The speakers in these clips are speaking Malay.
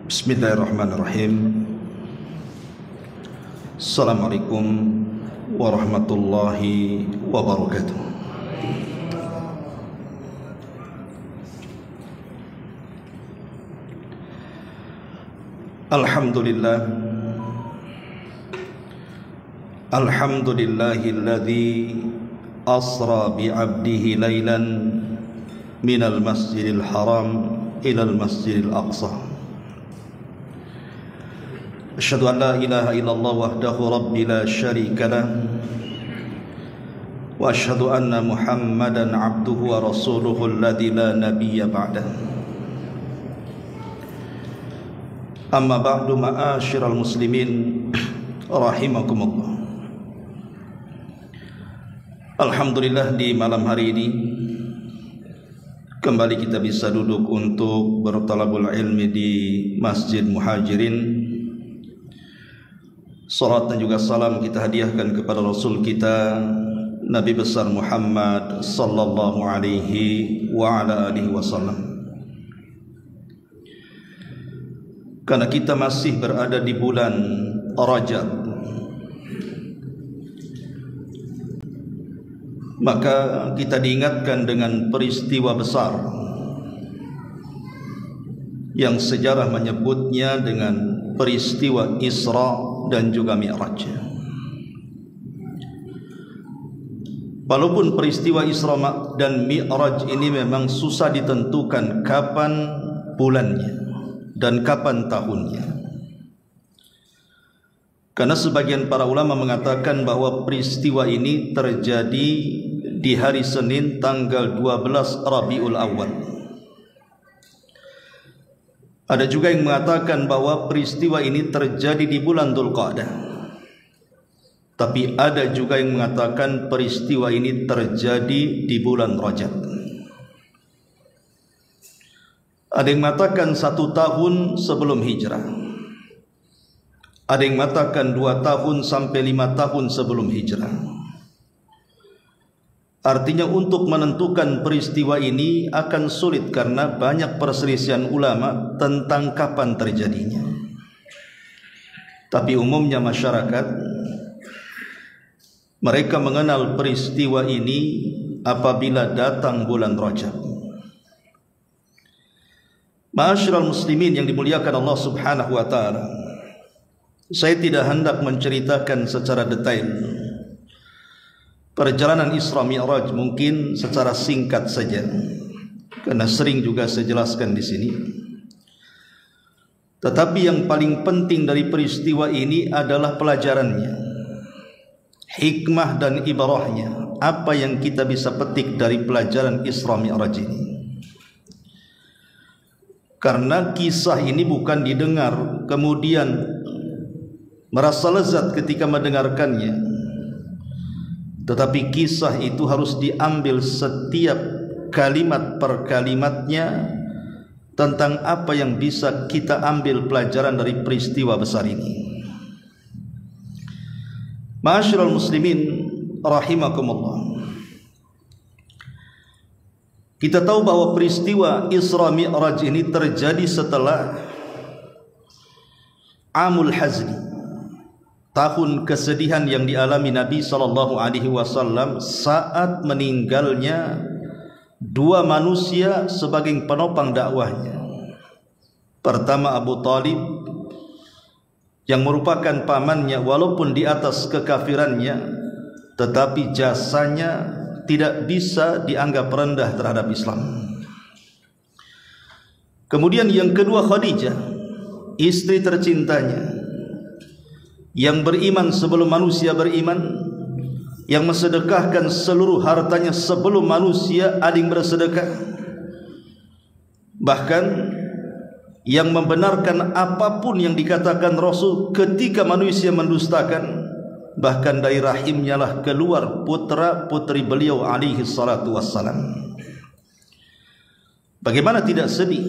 Bismillahirrahmanirrahim. Assalamualaikum warahmatullahi wabarakatuh. Alhamdulillah, alhamdulillahilladzi asra bi'abdihi laylan minal masjidil haram ilal masjidil aqsa. Asyhadu an la ilaha illallah wahdahu rabbi la syarika lah, wa asyhadu anna Muhammadan abduhu wa rasuluhu alladzi la nabiyya ba'dah. Amma ba'du, ma'asyiral muslimin rahimakumullah. Alhamdulillah, di malam hari ini kembali kita bisa duduk untuk bertalabul ilmi di Masjid Muhajirin. Salat dan juga salam kita hadiahkan kepada Rasul kita Nabi besar Muhammad sallallahu alaihi wa ala alihi wasallam. Karena kita masih berada di bulan Rajab, maka kita diingatkan dengan peristiwa besar yang sejarah menyebutnya dengan peristiwa Isra dan juga Mi'raj. Walaupun peristiwa Isra dan Mi'raj ini memang susah ditentukan kapan bulannya dan kapan tahunnya, karena sebagian para ulama mengatakan bahwa peristiwa ini terjadi di hari Senin tanggal 12 Rabiul Awal. Ada juga yang mengatakan bahwa peristiwa ini terjadi di bulan Dzulqa'dah. Tapi ada juga yang mengatakan peristiwa ini terjadi di bulan Rajab. Ada yang mengatakan 1 tahun sebelum hijrah. Ada yang mengatakan 2 tahun sampai 5 tahun sebelum hijrah. Artinya untuk menentukan peristiwa ini akan sulit karena banyak perselisihan ulama tentang kapan terjadinya. Tapi umumnya masyarakat, mereka mengenal peristiwa ini apabila datang bulan Rajab. Ma'asyiral muslimin yang dimuliakan Allah Subhanahu wa taala, saya tidak hendak menceritakan secara detail perjalanan Isra Mi'raj, mungkin secara singkat saja, karena sering juga saya jelaskan di sini. Tetapi yang paling penting dari peristiwa ini adalah pelajarannya, hikmah dan ibarahnya. Apa yang kita bisa petik dari pelajaran Isra Mi'raj ini? Karena kisah ini bukan didengar kemudian merasa lezat ketika mendengarkannya, tetapi kisah itu harus diambil setiap kalimat per kalimatnya tentang apa yang bisa kita ambil pelajaran dari peristiwa besar ini. Ma'asyiral muslimin rahimakumullah, kita tahu bahwa peristiwa Isra Mi'raj ini terjadi setelah Amul Hazni, tahun kesedihan yang dialami Nabi SAW saat meninggalnya 2 manusia sebagai penopang dakwahnya. Pertama Abu Talib, yang merupakan pamannya, walaupun di atas kekafirannya, tetapi jasanya tidak bisa dianggap rendah terhadap Islam. Kemudian yang kedua Khadijah, istri tercintanya, yang beriman sebelum manusia beriman, yang mensedekahkan seluruh hartanya sebelum manusia ada yang bersedekah, bahkan yang membenarkan apapun yang dikatakan Rasul ketika manusia mendustakan. Bahkan dari rahimnya lah keluar putra putri beliau alaihi salatu wassalam. Bagaimana tidak sedih?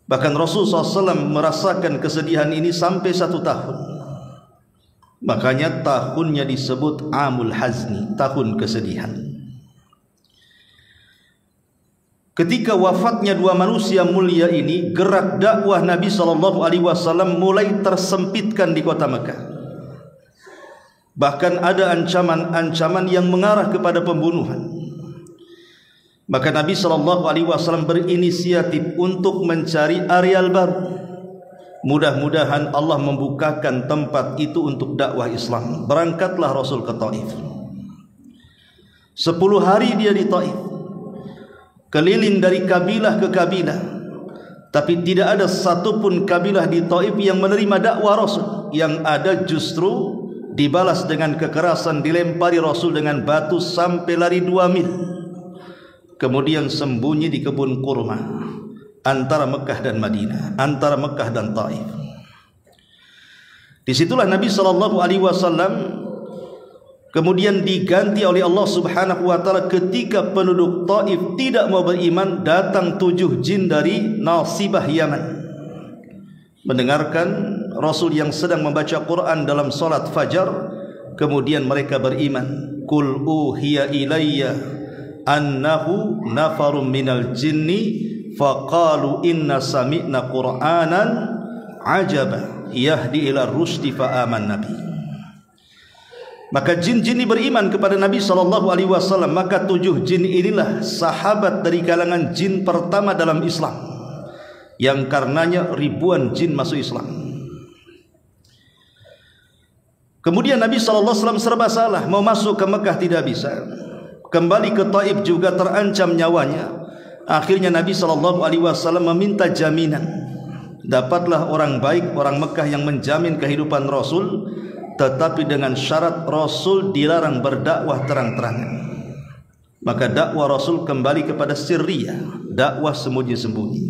Bahkan Rasul SAW merasakan kesedihan ini sampai 1 tahun. Makanya tahunnya disebut Amul Hazni, tahun kesedihan. ketika wafatnya dua manusia mulia ini, gerak dakwah Nabi SAW mulai tersempitkan di kota Mekah. Bahkan ada ancaman-ancaman yang mengarah kepada pembunuhan. Maka Nabi SAW berinisiatif untuk mencari areal baru. Mudah-mudahan Allah membukakan tempat itu untuk dakwah Islam. Berangkatlah Rasul ke Taif. 10 hari dia di Taif, keliling dari kabilah ke kabilah, tapi tidak ada satupun kabilah di Taif yang menerima dakwah Rasul. Yang ada justru dibalas dengan kekerasan, dilempari Rasul dengan batu sampai lari 2 mil, kemudian sembunyi di kebun kurma antara Mekah dan Madinah, antara Mekah dan Taif. Disitulah Nabi SAW kemudian diganti oleh Allah Subhanahu wa taala. Ketika penduduk Taif tidak mau beriman, datang 7 jin dari Nasibah Yaman, mendengarkan Rasul yang sedang membaca Quran dalam salat fajar, kemudian mereka beriman. Qul uhiya ilayya annahu nafarum minal jinni faqalu inna sami'na qur'anan ajaba yahdi ila rusdi fa amanna bi. Maka jin-jin ini beriman kepada Nabi SAW. Maka 7 jin inilah sahabat dari kalangan jin pertama dalam Islam, yang karenanya ribuan jin masuk Islam. Kemudian Nabi SAW serba salah, mau masuk ke Mekah tidak bisa, kembali ke Taif juga terancam nyawanya. Akhirnya Nabi SAW meminta jaminan. Dapatlah orang baik, orang Mekah yang menjamin kehidupan Rasul, tetapi dengan syarat Rasul dilarang berdakwah terang-terangan. Maka dakwah Rasul kembali kepada sirriyah, dakwah sembunyi-sembunyi.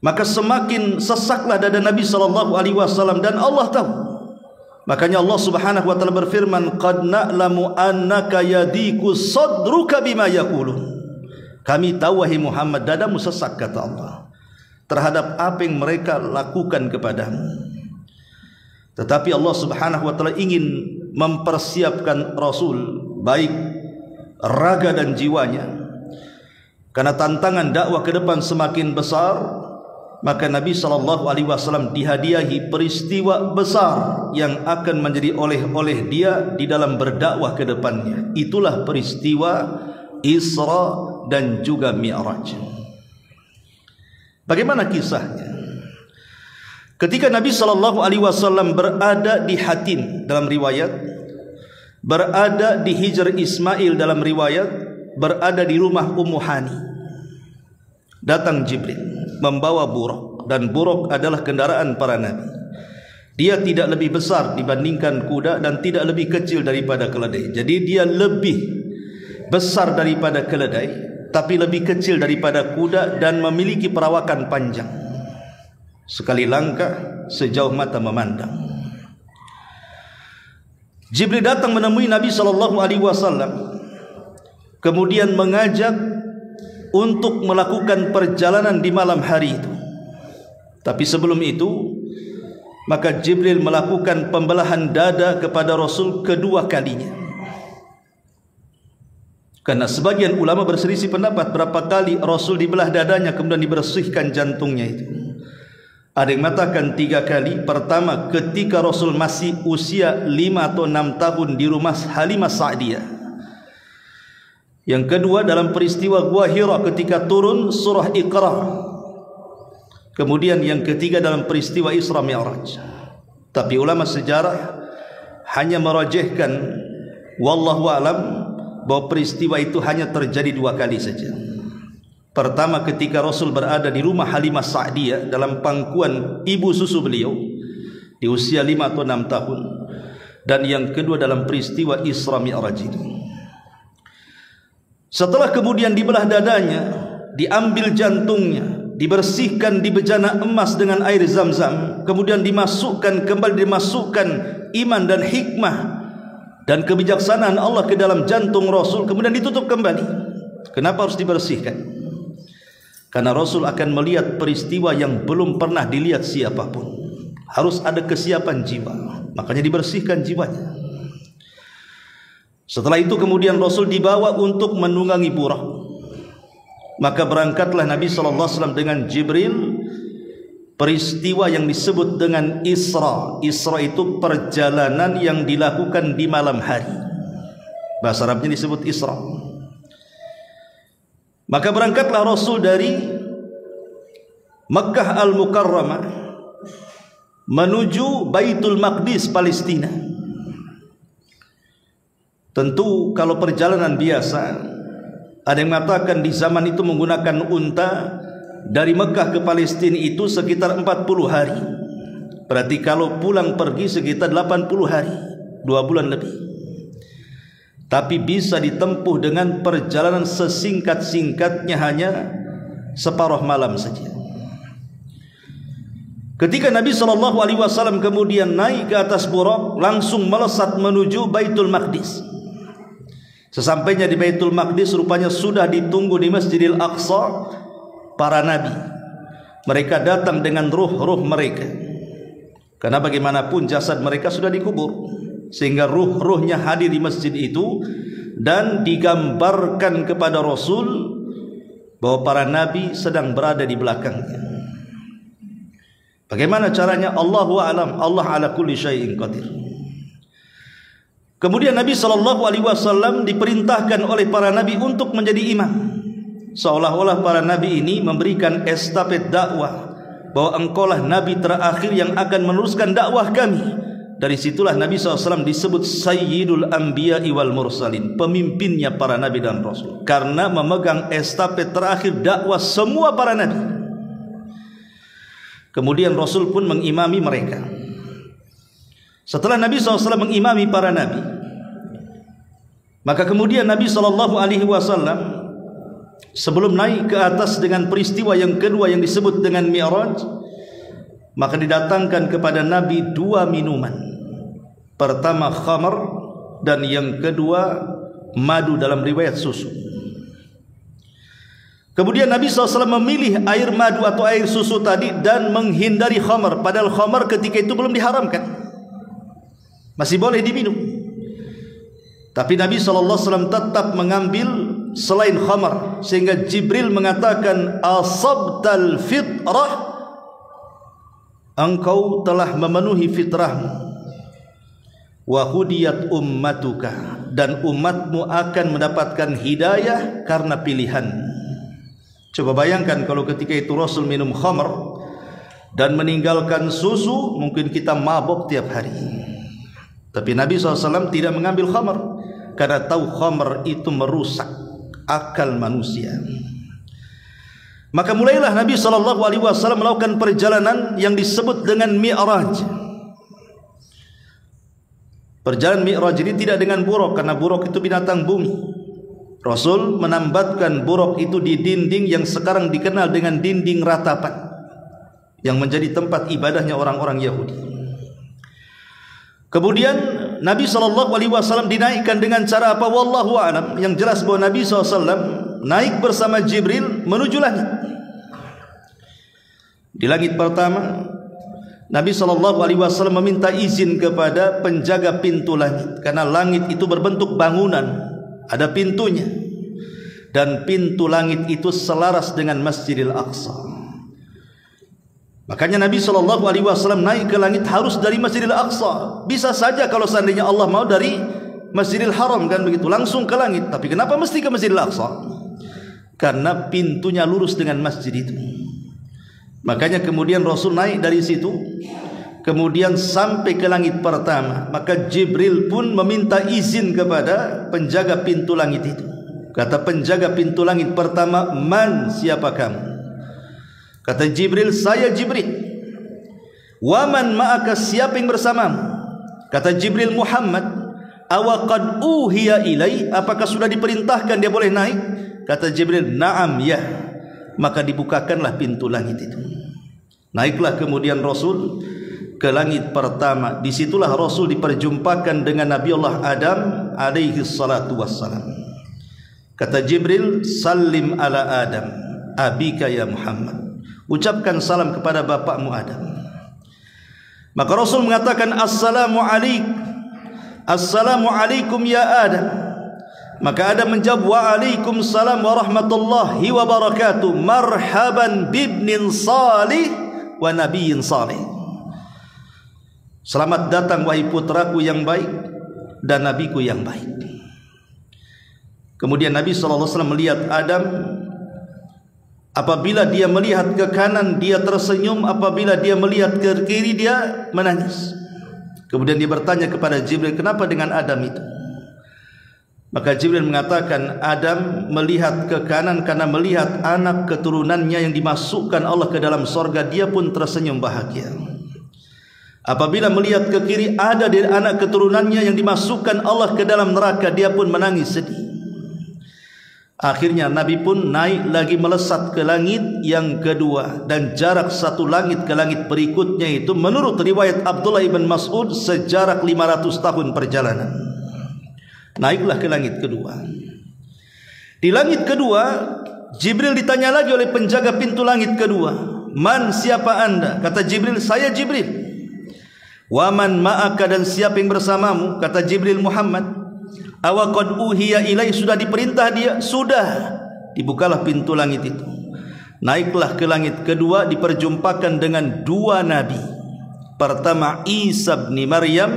Maka semakin sesaklah dada Nabi SAW, dan Allah tahu. Makanya Allah Subhanahu wa taala berfirman, qad na'lamu annaka yadiku sadruka bima yaqulun. Kami tahu wahai Muhammad, dadamu sesak, kata Allah, terhadap apa yang mereka lakukan kepadamu. Tetapi Allah Subhanahu wa taala ingin mempersiapkan Rasul, baik raga dan jiwanya, karena tantangan dakwah ke depan semakin besar. Maka Nabi SAW dihadiahi peristiwa besar yang akan menjadi oleh-oleh dia di dalam berdakwah ke depannya. Itulah peristiwa Isra dan juga Mi'raj. Bagaimana kisahnya? Ketika Nabi SAW berada di Hatin dalam riwayat, berada di Hijr Ismail dalam riwayat, berada di rumah Ummu Hani, datang Jibril membawa buruk, dan buruk adalah kendaraan para nabi. Dia tidak lebih besar dibandingkan kuda dan tidak lebih kecil daripada keledai. Jadi dia lebih besar daripada keledai, tapi lebih kecil daripada kuda, dan memiliki perawakan panjang. Sekali langkah sejauh mata memandang. Jibril datang menemui Nabi SAW, kemudian mengajak untuk melakukan perjalanan di malam hari itu. Tapi sebelum itu, maka Jibril melakukan pembelahan dada kepada Rasul kedua kalinya. Karena sebagian ulama berselisih pendapat berapa kali Rasul dibelah dadanya kemudian dibersihkan jantungnya itu. Ada yang mengatakan 3 kali. Pertama, ketika Rasul masih usia 5 atau 6 tahun di rumah Halimah Sa'diyah. Yang kedua, dalam peristiwa Gua Hira ketika turun surah Iqra. Kemudian yang ketiga dalam peristiwa Isra Mi'raj. Tapi ulama sejarah hanya merajihkan, wallahu alam, bahwa peristiwa itu hanya terjadi 2 kali saja. Pertama, ketika Rasul berada di rumah Halimah Sa'diyah dalam pangkuan ibu susu beliau di usia 5 atau 6 tahun. Dan yang kedua dalam peristiwa Isra Mi'raj itu. Setelah kemudian dibelah dadanya, diambil jantungnya, dibersihkan di bejana emas dengan air Zam-Zam, kemudian dimasukkan iman dan hikmah dan kebijaksanaan Allah ke dalam jantung Rasul, kemudian ditutup kembali. Kenapa harus dibersihkan? Karena Rasul akan melihat peristiwa yang belum pernah dilihat siapapun. Harus ada kesiapan jiwa, makanya dibersihkan jiwanya. Setelah itu kemudian Rasul dibawa untuk menunggangi buraq. Maka berangkatlah Nabi SAW dengan Jibril. Peristiwa yang disebut dengan Isra. Isra itu perjalanan yang dilakukan di malam hari. Bahasa Arabnya disebut Isra. Maka berangkatlah Rasul dari Makkah Al-Mukarramah menuju Baitul Maqdis, Palestina. Tentu kalau perjalanan biasa, ada yang mengatakan di zaman itu menggunakan unta. Dari Mekah ke Palestina itu sekitar 40 hari. Berarti kalau pulang pergi sekitar 80 hari, 2 bulan lebih. Tapi bisa ditempuh dengan perjalanan sesingkat-singkatnya, hanya separuh malam saja. Ketika Nabi SAW kemudian naik ke atas buraq, langsung melesat menuju Baitul Maqdis. Sesampainya di Baitul Maqdis, rupanya sudah ditunggu di Masjidil Aqsa para nabi. Mereka datang dengan ruh-ruh mereka, karena bagaimanapun jasad mereka sudah dikubur, sehingga ruh-ruhnya hadir di masjid itu dan digambarkan kepada Rasul bahwa para nabi sedang berada di belakangnya. Bagaimana caranya? Allahu a'lam. Allah ala kulli syai'in qadir. Kemudian Nabi SAW diperintahkan oleh para nabi untuk menjadi imam. Seolah-olah para nabi ini memberikan estafet dakwah, bahwa engkaulah nabi terakhir yang akan meneruskan dakwah kami. Dari situlah Nabi SAW disebut Sayyidul Anbiya'i wal Mursalin, pemimpinnya para nabi dan rasul, karena memegang estafet terakhir dakwah semua para nabi. Kemudian Rasul pun mengimami mereka. Setelah Nabi SAW mengimami para nabi, maka kemudian Nabi SAW sebelum naik ke atas dengan peristiwa yang kedua yang disebut dengan Mi'raj, maka didatangkan kepada Nabi 2 minuman. Pertama khamar, dan yang kedua madu, dalam riwayat susu. Kemudian Nabi SAW memilih air madu atau air susu tadi dan menghindari khamar. Padahal khamar ketika itu belum diharamkan, masih boleh diminum. Tapi Nabi SAW tetap mengambil selain khamar, sehingga Jibril mengatakan, asabtal fitrah, engkau telah memenuhi fitrahmu, wa hudiyat ummatuka, dan umatmu akan mendapatkan hidayah karena pilihan. Coba bayangkan kalau ketika itu Rasul minum khamar dan meninggalkan susu, mungkin kita mabok tiap hari. Tapi Nabi SAW tidak mengambil khamar, karena tahu khamar itu merusak akal manusia. Maka mulailah Nabi SAW melakukan perjalanan yang disebut dengan Mi'raj. Perjalanan Mi'raj ini tidak dengan buraq, karena buraq itu binatang bumi. Rasul menambatkan buraq itu di dinding yang sekarang dikenal dengan dinding ratapan, yang menjadi tempat ibadahnya orang-orang Yahudi. Kemudian Nabi SAW dinaikkan dengan cara apa? Wallahu a'lam. Yang jelas bahwa Nabi SAW naik bersama Jibril menuju langit. Di langit pertama, Nabi SAW meminta izin kepada penjaga pintu langit, karena langit itu berbentuk bangunan, ada pintunya, dan pintu langit itu selaras dengan Masjidil Aqsa. Makanya Nabi SAW naik ke langit harus dari Masjidil Aqsa. Bisa saja kalau seandainya Allah mau dari Masjidil Haram, kan begitu, langsung ke langit. Tapi kenapa mesti ke Masjidil Aqsa? Karena pintunya lurus dengan masjid itu. Makanya kemudian Rasul naik dari situ, kemudian sampai ke langit pertama. Maka Jibril pun meminta izin kepada penjaga pintu langit itu. Kata penjaga pintu langit pertama, man, siapa kamu? Kata Jibril, saya Jibril. Waman ma'aka, siapa yang bersamamu? Kata Jibril, Muhammad. Awaqad uhiya ilai, apakah sudah diperintahkan dia boleh naik? Kata Jibril, na'am, ya. Maka dibukakanlah pintu langit itu. Naiklah kemudian Rasul ke langit pertama. Disitulah Rasul diperjumpakan dengan Nabi Allah Adam alaihi salatu wassalam. Kata Jibril, salim ala Adam abika ya Muhammad, ucapkan salam kepada bapakmu Adam. Maka Rasul mengatakan, assalamu alaikum ya Adam. Maka Adam menjawab, waalaikumsalam warahmatullahi wabarakatuh, marhaban bibnin salih wa nabiyyin salih. Selamat datang wahai putraku yang baik dan nabiku yang baik. Kemudian Nabi SAW melihat Adam. Apabila dia melihat ke kanan, dia tersenyum. Apabila dia melihat ke kiri, dia menangis. Kemudian dia bertanya kepada Jibril, kenapa dengan Adam itu? Maka Jibril mengatakan, Adam melihat ke kanan karena melihat anak keturunannya yang dimasukkan Allah ke dalam sorga, dia pun tersenyum bahagia. Apabila melihat ke kiri, ada dari anak keturunannya yang dimasukkan Allah ke dalam neraka, dia pun menangis sedih. Akhirnya Nabi pun naik lagi melesat ke langit yang kedua, dan jarak satu langit ke langit berikutnya itu menurut riwayat Abdullah ibn Mas'ud sejarak 500 tahun perjalanan. Naiklah ke langit kedua. Di langit kedua, Jibril ditanya lagi oleh penjaga pintu langit kedua, man, siapa anda? Kata Jibril, saya Jibril. Waman ma'aka, dan siapa yang bersamamu? Kata Jibril, Muhammad. Awaqad uhiya ilai, sudah diperintah dia? Sudah. Dibukalah pintu langit itu. Naiklah ke langit kedua, diperjumpakan dengan dua nabi. Pertama Isa bin Maryam,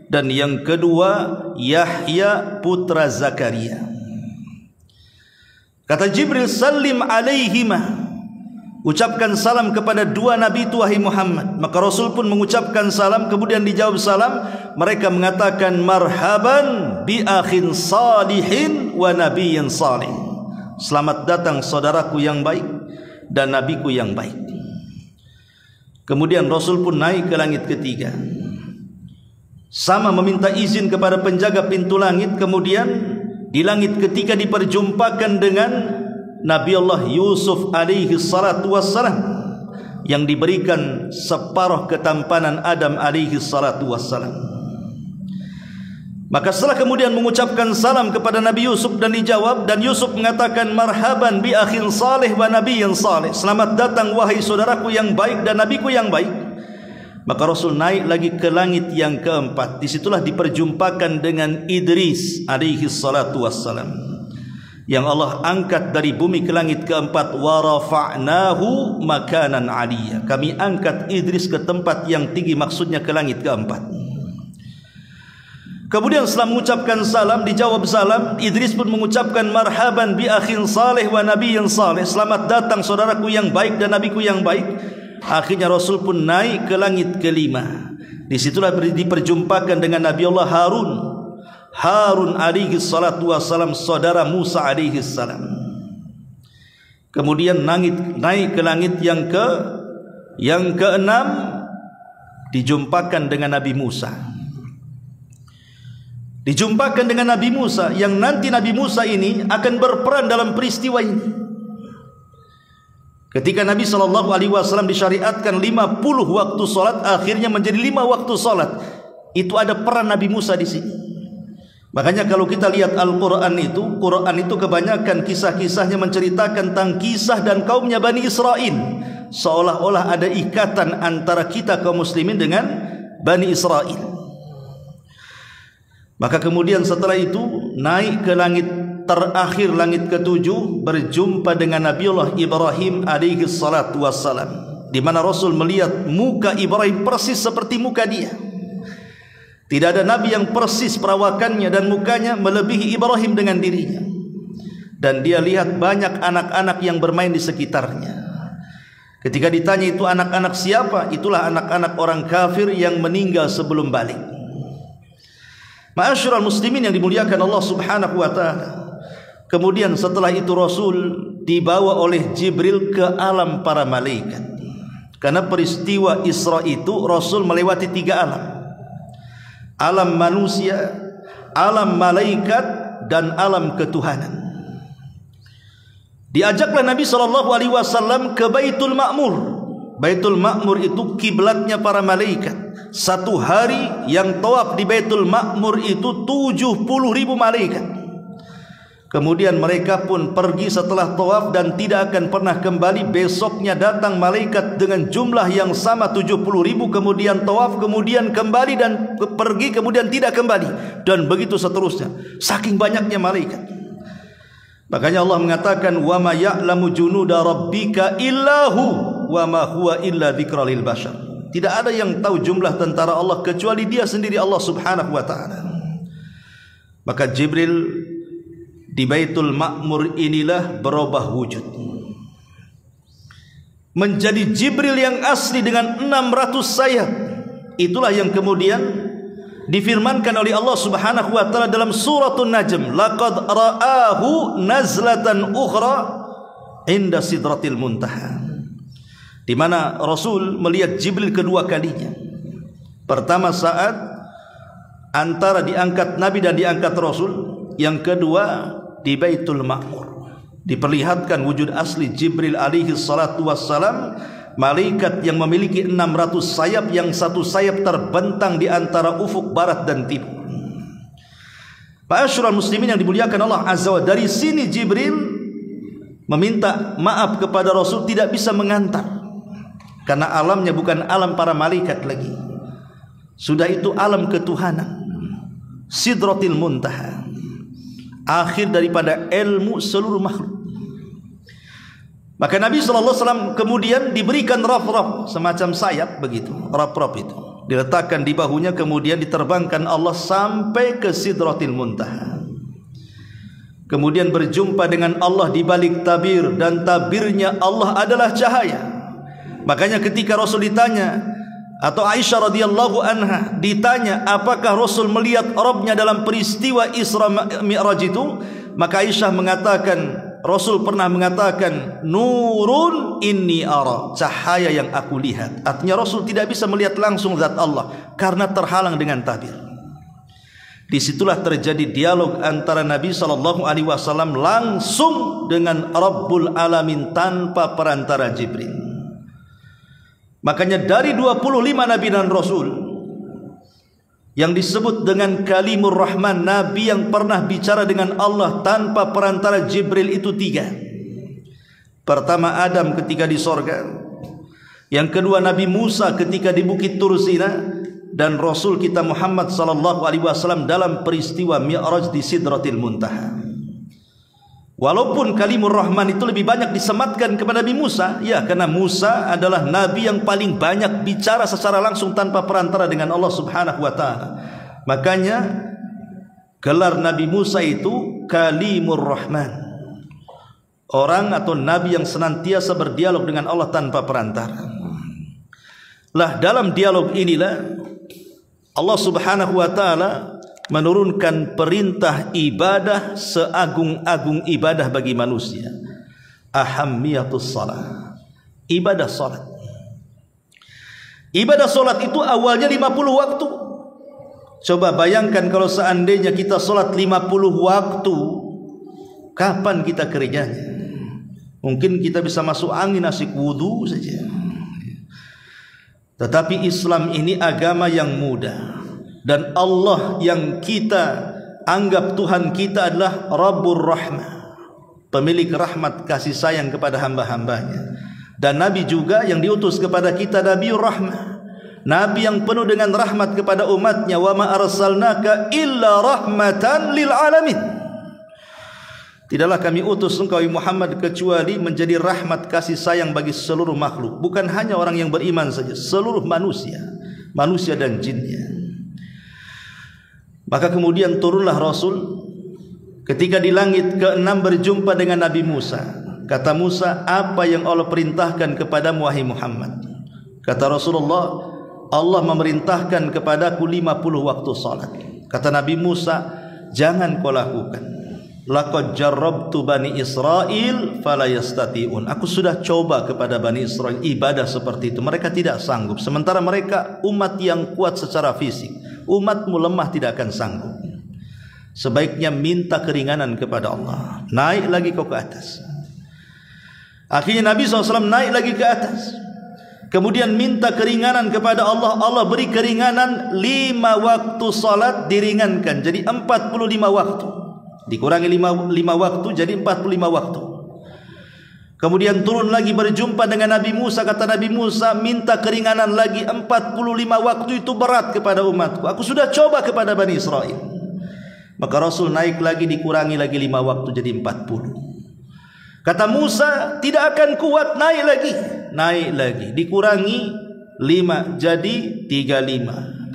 dan yang kedua Yahya putra Zakaria. Kata Jibril, salim alaihima, ucapkan salam kepada dua nabi itu wahai Muhammad. Maka Rasul pun mengucapkan salam. Kemudian dijawab salam, mereka mengatakan, marhaban bi akhin salihin wa nabiyyin salih. Selamat datang saudaraku yang baik dan nabiku yang baik. Kemudian Rasul pun naik ke langit ketiga, sama meminta izin kepada penjaga pintu langit. Kemudian di langit ketiga diperjumpakan dengan Nabi Allah Yusuf alaihi salatu wassalam, yang diberikan separuh ketampanan Adam alaihi salatu wassalam. Maka setelah kemudian mengucapkan salam kepada Nabi Yusuf dan dijawab, dan Yusuf mengatakan, marhaban bi akhin salih wa nabiyyin salih, selamat datang wahai saudaraku yang baik dan nabiku yang baik. Maka Rasul naik lagi ke langit yang keempat. Disitulah diperjumpakan dengan Idris alaihi salatu wassalam, yang Allah angkat dari bumi ke langit keempat. Wa rafa'nahu makanan aliyya, kami angkat Idris ke tempat yang tinggi, maksudnya ke langit keempat. Kemudian setelah mengucapkan salam, dijawab salam, Idris pun mengucapkan marhaban bi akhin salih wa nabiyyin salih, selamat datang saudaraku yang baik dan nabiku yang baik. Akhirnya Rasul pun naik ke langit kelima. Disitulah diperjumpakan dengan Nabi Allah Harun alaihi salatu wassalam, saudara Musa alaihi salam. Kemudian naik ke langit yang keenam, dijumpakan dengan Nabi Musa. Dijumpakan dengan Nabi Musa, yang nanti Nabi Musa ini akan berperan dalam peristiwa ini. Ketika Nabi SAW disyariatkan 50 waktu solat, akhirnya menjadi 5 waktu solat. Itu ada peran Nabi Musa di sini. Makanya kalau kita lihat Al-Quran itu kebanyakan kisah-kisahnya menceritakan tentang kisah dan kaumnya Bani Israel, seolah-olah ada ikatan antara kita kaum muslimin dengan Bani Israel. Maka kemudian setelah itu naik ke langit terakhir, langit ketujuh, berjumpa dengan Nabiullah Ibrahim alaihi salatu wassalam, di mana Rasul melihat muka Ibrahim persis seperti muka dia. Tidak ada nabi yang persis perawakannya dan mukanya melebihi Ibrahim dengan dirinya. Dan dia lihat banyak anak-anak yang bermain di sekitarnya. Ketika ditanya itu anak-anak siapa, itulah anak-anak orang kafir yang meninggal sebelum balik. Ma'asyiral muslimin yang dimuliakan Allah Subhanahu wa taala. Kemudian setelah itu Rasul dibawa oleh Jibril ke alam para malaikat. Karena peristiwa Isra itu Rasul melewati 3 alam. Alam manusia, alam malaikat, dan alam ketuhanan. Diajaklah Nabi SAW ke Baitul Ma'mur. Baitul Ma'mur itu kiblatnya para malaikat. Satu hari yang tawaf di Baitul Ma'mur itu 70.000 malaikat. Kemudian mereka pun pergi setelah tawaf dan tidak akan pernah kembali. Besoknya datang malaikat dengan jumlah yang sama 70.000, kemudian tawaf, kemudian kembali dan pergi, kemudian tidak kembali, dan begitu seterusnya, saking banyaknya malaikat. Makanya Allah mengatakan, wa ma ya'lamu junuda rabbika illahu wa ma huwa illa dzikra lil bashar. Tidak ada yang tahu jumlah tentara Allah kecuali Dia sendiri, Allah Subhanahu wa taala. Maka Jibril di Baitul Ma'mur inilah berubah wujud menjadi Jibril yang asli dengan 600 sayap. Itulah yang kemudian difirmankan oleh Allah Subhanahu wa taala dalam suratul Najm, laqad ra'ahu nazlatan ukhra inda sidratil muntaha, di mana Rasul melihat Jibril kedua kalinya. Pertama saat antara diangkat Nabi dan diangkat Rasul, yang kedua di Baitul Ma'mur diperlihatkan wujud asli Jibril alaihi salatu wassalam, malaikat yang memiliki 600 sayap, yang satu sayap terbentang di antara ufuk barat dan timur. Ma'asyiral muslimin yang dimuliakan Allah Azza wa Jalla, dari sini Jibril meminta maaf kepada Rasul tidak bisa mengantar, karena alamnya bukan alam para malaikat lagi, sudah itu alam ketuhanan, Sidratil Muntaha, akhir daripada ilmu seluruh makhluk. Maka Nabi SAW kemudian diberikan raf-raf, semacam sayap begitu. Raf-raf itu diletakkan di bahunya, kemudian diterbangkan Allah sampai ke Sidratil Muntaha. Kemudian berjumpa dengan Allah di balik tabir, dan tabirnya Allah adalah cahaya. Makanya ketika Rasul ditanya, atau Aisyah radhiyallahu anha ditanya, apakah Rasul melihat Rabbnya dalam peristiwa Isra Mi'raj itu? Maka Aisyah mengatakan, Rasul pernah mengatakan, nurun inni ara, cahaya yang aku lihat. Artinya Rasul tidak bisa melihat langsung zat Allah karena terhalang dengan tabir. Disitulah terjadi dialog antara Nabi SAW langsung dengan Rabbul Alamin tanpa perantara Jibril. Makanya dari 25 Nabi dan Rasul yang disebut dengan Kalimur Rahman, Nabi yang pernah bicara dengan Allah tanpa perantara Jibril itu 3. Pertama Adam ketika di sorga, yang kedua Nabi Musa ketika di Bukit Tursina, dan Rasul kita Muhammad SAW dalam peristiwa Mi'raj di Sidratil Muntaha. Walaupun Kalimur Rahman itu lebih banyak disematkan kepada Nabi Musa, ya, karena Musa adalah Nabi yang paling banyak bicara secara langsung tanpa perantara dengan Allah Subhanahu wa taala. Makanya gelar Nabi Musa itu Kalimur Rahman, orang atau Nabi yang senantiasa berdialog dengan Allah tanpa perantara. Lah dalam dialog inilah Allah Subhanahu wa taala menurunkan perintah ibadah seagung-agung ibadah bagi manusia, ahammiyatus salat, ibadah salat. Ibadah salat itu awalnya 50 waktu. Coba bayangkan kalau seandainya kita salat 50 waktu, kapan kita kerjanya? Mungkin kita bisa masuk angin asik wudu saja. Tetapi Islam ini agama yang mudah, dan Allah yang kita anggap Tuhan kita adalah Rabbur Rahmah, pemilik rahmat kasih sayang kepada hamba-hambanya. Dan Nabi juga yang diutus kepada kita Nabiur Rahmah, Nabi yang penuh dengan rahmat kepada umatnya. Wa ma arsalnaka illa rahmatan lil alamin. Tidaklah kami utus engkau Muhammad kecuali menjadi rahmat kasih sayang bagi seluruh makhluk. Bukan hanya orang yang beriman saja, seluruh manusia, manusia dan jinnya. Maka kemudian turunlah Rasul ketika di langit ke-6 berjumpa dengan Nabi Musa. Kata Musa, apa yang Allah perintahkan kepadamu wahai Muhammad? Kata Rasulullah, Allah memerintahkan kepadaku 50 waktu salat. Kata Nabi Musa, jangan kau lakukan. Laqad jarrabtu Bani Israel fala yastati'un. Aku sudah coba kepada Bani Israel ibadah seperti itu, mereka tidak sanggup. Sementara mereka umat yang kuat secara fisik, umatmu lemah, tidak akan sanggup. Sebaiknya minta keringanan kepada Allah. Naik lagi kau ke atas. Akhirnya Nabi SAW naik lagi ke atas, kemudian minta keringanan kepada Allah. Allah beri keringanan, 5 waktu salat diringankan jadi 45 waktu. Dikurangi 5 waktu jadi 45 waktu. Kemudian turun lagi berjumpa dengan Nabi Musa. Kata Nabi Musa, minta keringanan lagi, 45 waktu itu berat kepada umatku. Aku sudah coba kepada Bani Israel. Maka Rasul naik lagi, dikurangi lagi 5 waktu jadi 40. Kata Musa, tidak akan kuat, naik lagi, dikurangi 5 jadi 35.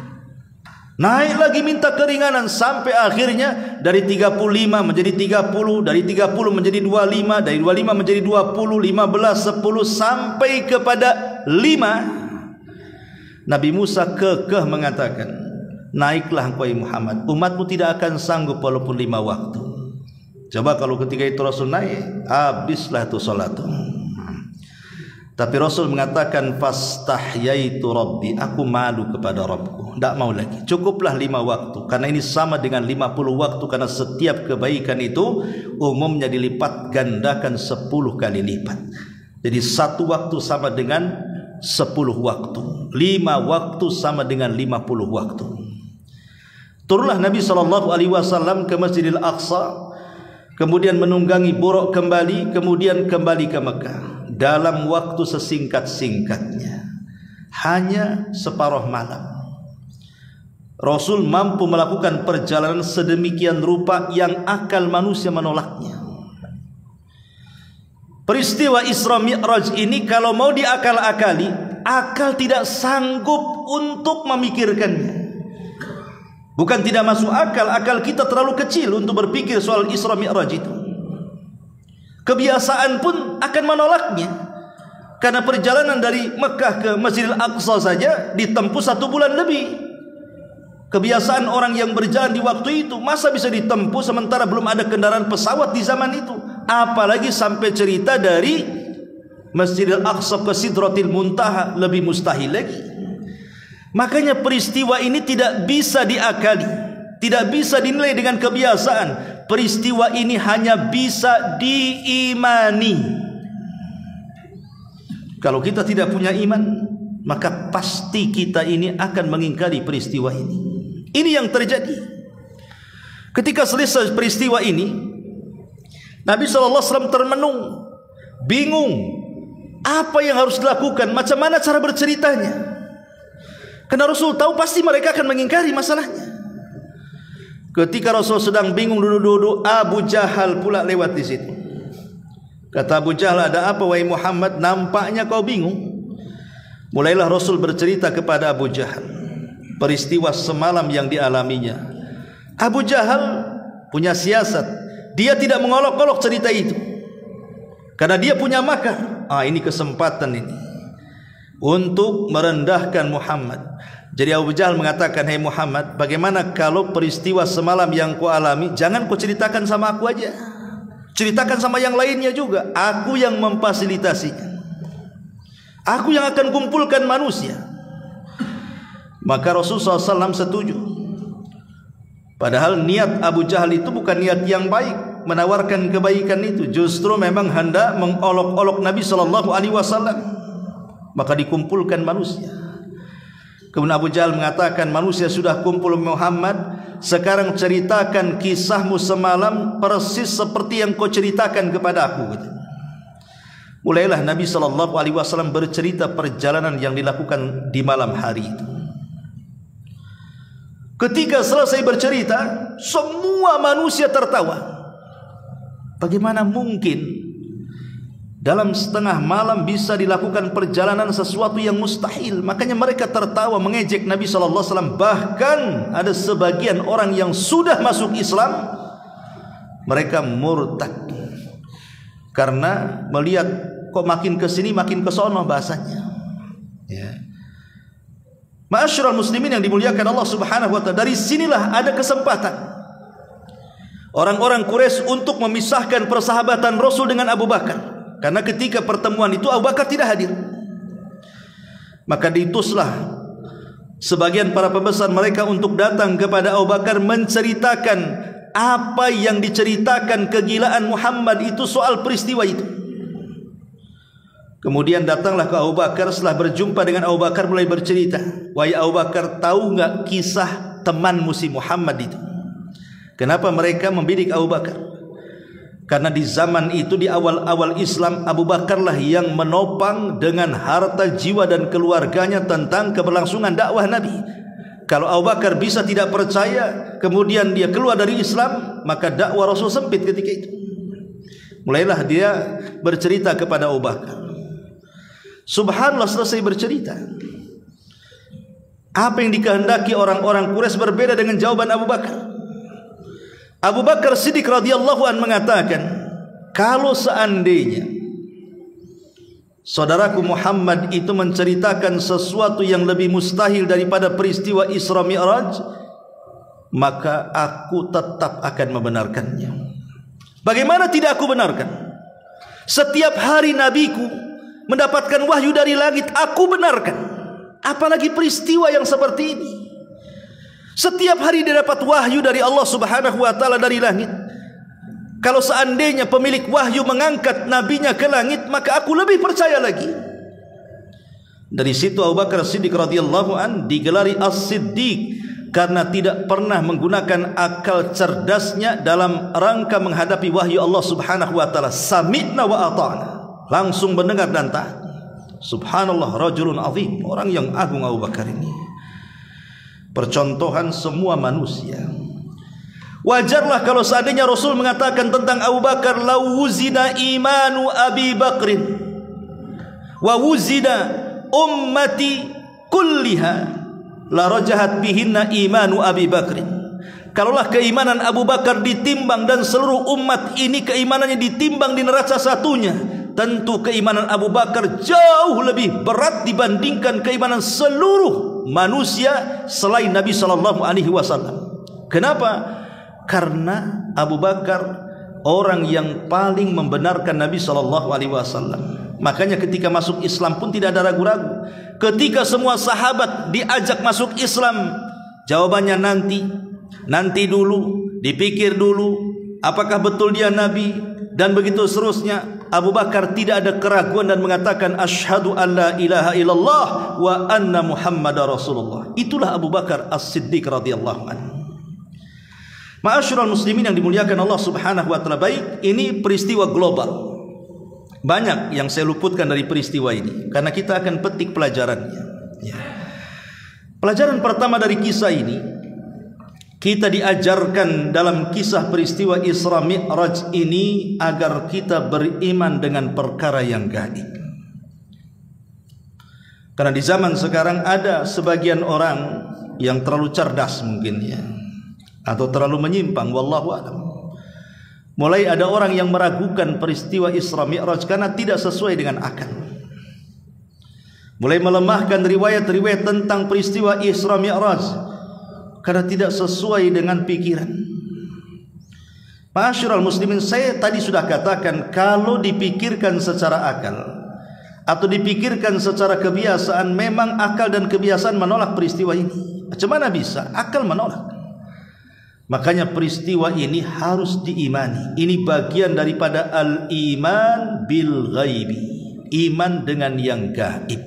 Naik lagi minta keringanan sampai akhirnya dari 35 menjadi 30, dari 30 menjadi 25, dari 25 menjadi 20, 15, 10 sampai kepada 5. Nabi Musa kekeh mengatakan, naiklah engkau Muhammad, umatmu tidak akan sanggup walaupun 5 waktu. Coba kalau ketika itu Rasul naik, habislah itu salat. Tapi Rasul mengatakan, fastahyaitu rabbi, aku malu kepada Rabbku, tidak mau lagi, cukuplah 5 waktu, karena ini sama dengan 50 waktu, karena setiap kebaikan itu umumnya dilipat gandakan 10 kali lipat. Jadi 1 waktu sama dengan 10 waktu, 5 waktu sama dengan 50 waktu. Turunlah Nabi SAW ke Masjidil Aqsa, kemudian menunggangi Buraq kembali, kemudian kembali ke Mekah dalam waktu sesingkat-singkatnya, hanya separuh malam. Rasul mampu melakukan perjalanan sedemikian rupa yang akal manusia menolaknya. Peristiwa Isra Mi'raj ini kalau mau diakal-akali, akal tidak sanggup untuk memikirkannya. Bukan tidak masuk akal, akal kita terlalu kecil untuk berpikir soal Isra Mi'raj itu. Kebiasaan pun akan menolaknya, karena perjalanan dari Mekah ke Masjidil Aqsa saja ditempuh 1 bulan lebih. Kebiasaan orang yang berjalan di waktu itu masa bisa ditempuh sementara belum ada kendaraan pesawat di zaman itu, apalagi sampai cerita dari Masjidil Aqsa ke Sidratil Muntaha, lebih mustahil lagi. Makanya peristiwa ini tidak bisa diakali, tidak bisa dinilai dengan kebiasaan. Peristiwa ini hanya bisa diimani. Kalau kita tidak punya iman, maka pasti kita ini akan mengingkari peristiwa ini. Ini yang terjadi. Ketika selesai peristiwa ini, Nabi SAW termenung, bingung apa yang harus dilakukan, macam mana cara berceritanya. Karena Rasul tahu pasti mereka akan mengingkari masalahnya. Ketika Rasul sedang bingung duduk-duduk, Abu Jahal pula lewat di situ. Kata Abu Jahal, ada apa wahai Muhammad? Nampaknya kau bingung. Mulailah Rasul bercerita kepada Abu Jahal peristiwa semalam yang dialaminya. Abu Jahal punya siasat, dia tidak mengolok-olok cerita itu, karena dia punya makar. Ini kesempatan ini untuk merendahkan Muhammad. Jadi Abu Jahal mengatakan, "Hei Muhammad, bagaimana kalau peristiwa semalam yang kau alami jangan kau ceritakan sama aku aja, ceritakan sama yang lainnya juga. Aku yang memfasilitasinya, aku yang akan kumpulkan manusia." Maka Rasulullah SAW setuju. Padahal niat Abu Jahal itu bukan niat yang baik, menawarkan kebaikan itu, justru memang hendak mengolok-olok Nabi SAW. Maka dikumpulkan manusia. Kemudian Abu Jahal mengatakan, manusia sudah kumpul Muhammad, sekarang ceritakan kisahmu semalam persis seperti yang kau ceritakan kepada aku. Mulailah Nabi SAW bercerita perjalanan yang dilakukan di malam hari itu. Ketika selesai bercerita, semua manusia tertawa. Bagaimana mungkin dalam setengah malam bisa dilakukan perjalanan sesuatu yang mustahil? Makanya mereka tertawa mengejek Nabi SAW. Bahkan ada sebagian orang yang sudah masuk Islam, mereka murtad karena melihat kok makin kesini makin kesono bahasanya. Ya. Ma'asyiral muslimin yang dimuliakan Allah Subhanahu wa ta'ala, dari sinilah ada kesempatan orang-orang Quraisy untuk memisahkan persahabatan Rasul dengan Abu Bakar. Karena ketika pertemuan itu Abu Bakar tidak hadir, maka diutuslah sebagian para pembesar mereka untuk datang kepada Abu Bakar menceritakan apa yang diceritakan kegilaan Muhammad itu soal peristiwa itu. Kemudian datanglah ke Abu Bakar, setelah berjumpa dengan Abu Bakar mulai bercerita, "Wahai Abu Bakar, tahu enggak kisah temanmu si Muhammad itu?" Kenapa mereka membidik Abu Bakar? Karena di zaman itu, di awal-awal Islam, Abu Bakarlah yang menopang dengan harta jiwa dan keluarganya tentang keberlangsungan dakwah Nabi. Kalau Abu Bakar bisa tidak percaya, kemudian dia keluar dari Islam, maka dakwah Rasul sempit ketika itu. Mulailah dia bercerita kepada Abu Bakar. Subhanallah, selesai bercerita, apa yang dikehendaki orang-orang Quraisy berbeda dengan jawaban Abu Bakar. Abu Bakar Siddiq radhiyallahu anhu mengatakan, kalau seandainya saudaraku Muhammad itu menceritakan sesuatu yang lebih mustahil daripada peristiwa Isra Mi'raj, maka aku tetap akan membenarkannya. Bagaimana tidak aku benarkan? Setiap hari nabiku mendapatkan wahyu dari langit, aku benarkan. Apalagi peristiwa yang seperti ini. Setiap hari dia dapat wahyu dari Allah Subhanahu wa taala dari langit. Kalau seandainya pemilik wahyu mengangkat nabinya ke langit, maka aku lebih percaya lagi. Dari situ Abu Bakar Siddiq radhiyallahu an digelari As-Siddiq karena tidak pernah menggunakan akal cerdasnya dalam rangka menghadapi wahyu Allah Subhanahu wa taala. Sami'na wa ata'na, langsung mendengar dan taat. Subhanallah, rajulun azim, orang yang agung Abu Bakar ini. Percontohan semua manusia. Wajarlah kalau seandainya Rasul mengatakan tentang Abu Bakar, lau wuzina imanu Abi Bakrin wa wuzina ummati kulliha la rajahat bihinna imanu Abi Bakrin. Kalaulah keimanan Abu Bakar ditimbang dan seluruh umat ini keimanannya ditimbang di neraca satunya, tentu keimanan Abu Bakar jauh lebih berat dibandingkan keimanan seluruh manusia selain Nabi sallallahu alaihi wasallam. Kenapa? Karena Abu Bakar orang yang paling membenarkan Nabi sallallahu alaihi wasallam. Makanya ketika masuk Islam pun tidak ada ragu-ragu. Ketika semua sahabat diajak masuk Islam, jawabannya nanti dulu, dipikir dulu apakah betul dia nabi, dan begitu seterusnya. Abu Bakar tidak ada keraguan dan mengatakan asyhadu an la ilaha illallah wa anna Muhammadar Rasulullah. Itulah Abu Bakar As-Siddiq radhiyallahu anhu. Ma'asyiral muslimin yang dimuliakan Allah Subhanahu wa taala, baik ini peristiwa global. Banyak yang saya luputkan dari peristiwa ini karena kita akan petik pelajarannya. Ya. Pelajaran pertama dari kisah ini, kita diajarkan dalam kisah peristiwa Isra Mi'raj ini agar kita beriman dengan perkara yang gaib. Karena di zaman sekarang ada sebagian orang yang terlalu cerdas mungkin ya, atau terlalu menyimpang, wallahu a'lam. Mulai ada orang yang meragukan peristiwa Isra Mi'raj karena tidak sesuai dengan akal. Mulai melemahkan riwayat-riwayat tentang peristiwa Isra Mi'raj karena tidak sesuai dengan pikiran. Ma'asyiral muslimin, saya tadi sudah katakan kalau dipikirkan secara akal atau dipikirkan secara kebiasaan, memang akal dan kebiasaan menolak peristiwa ini. Macam mana bisa? Akal menolak. Makanya peristiwa ini harus diimani. Ini bagian daripada al-iman bil ghaibi, iman dengan yang gaib.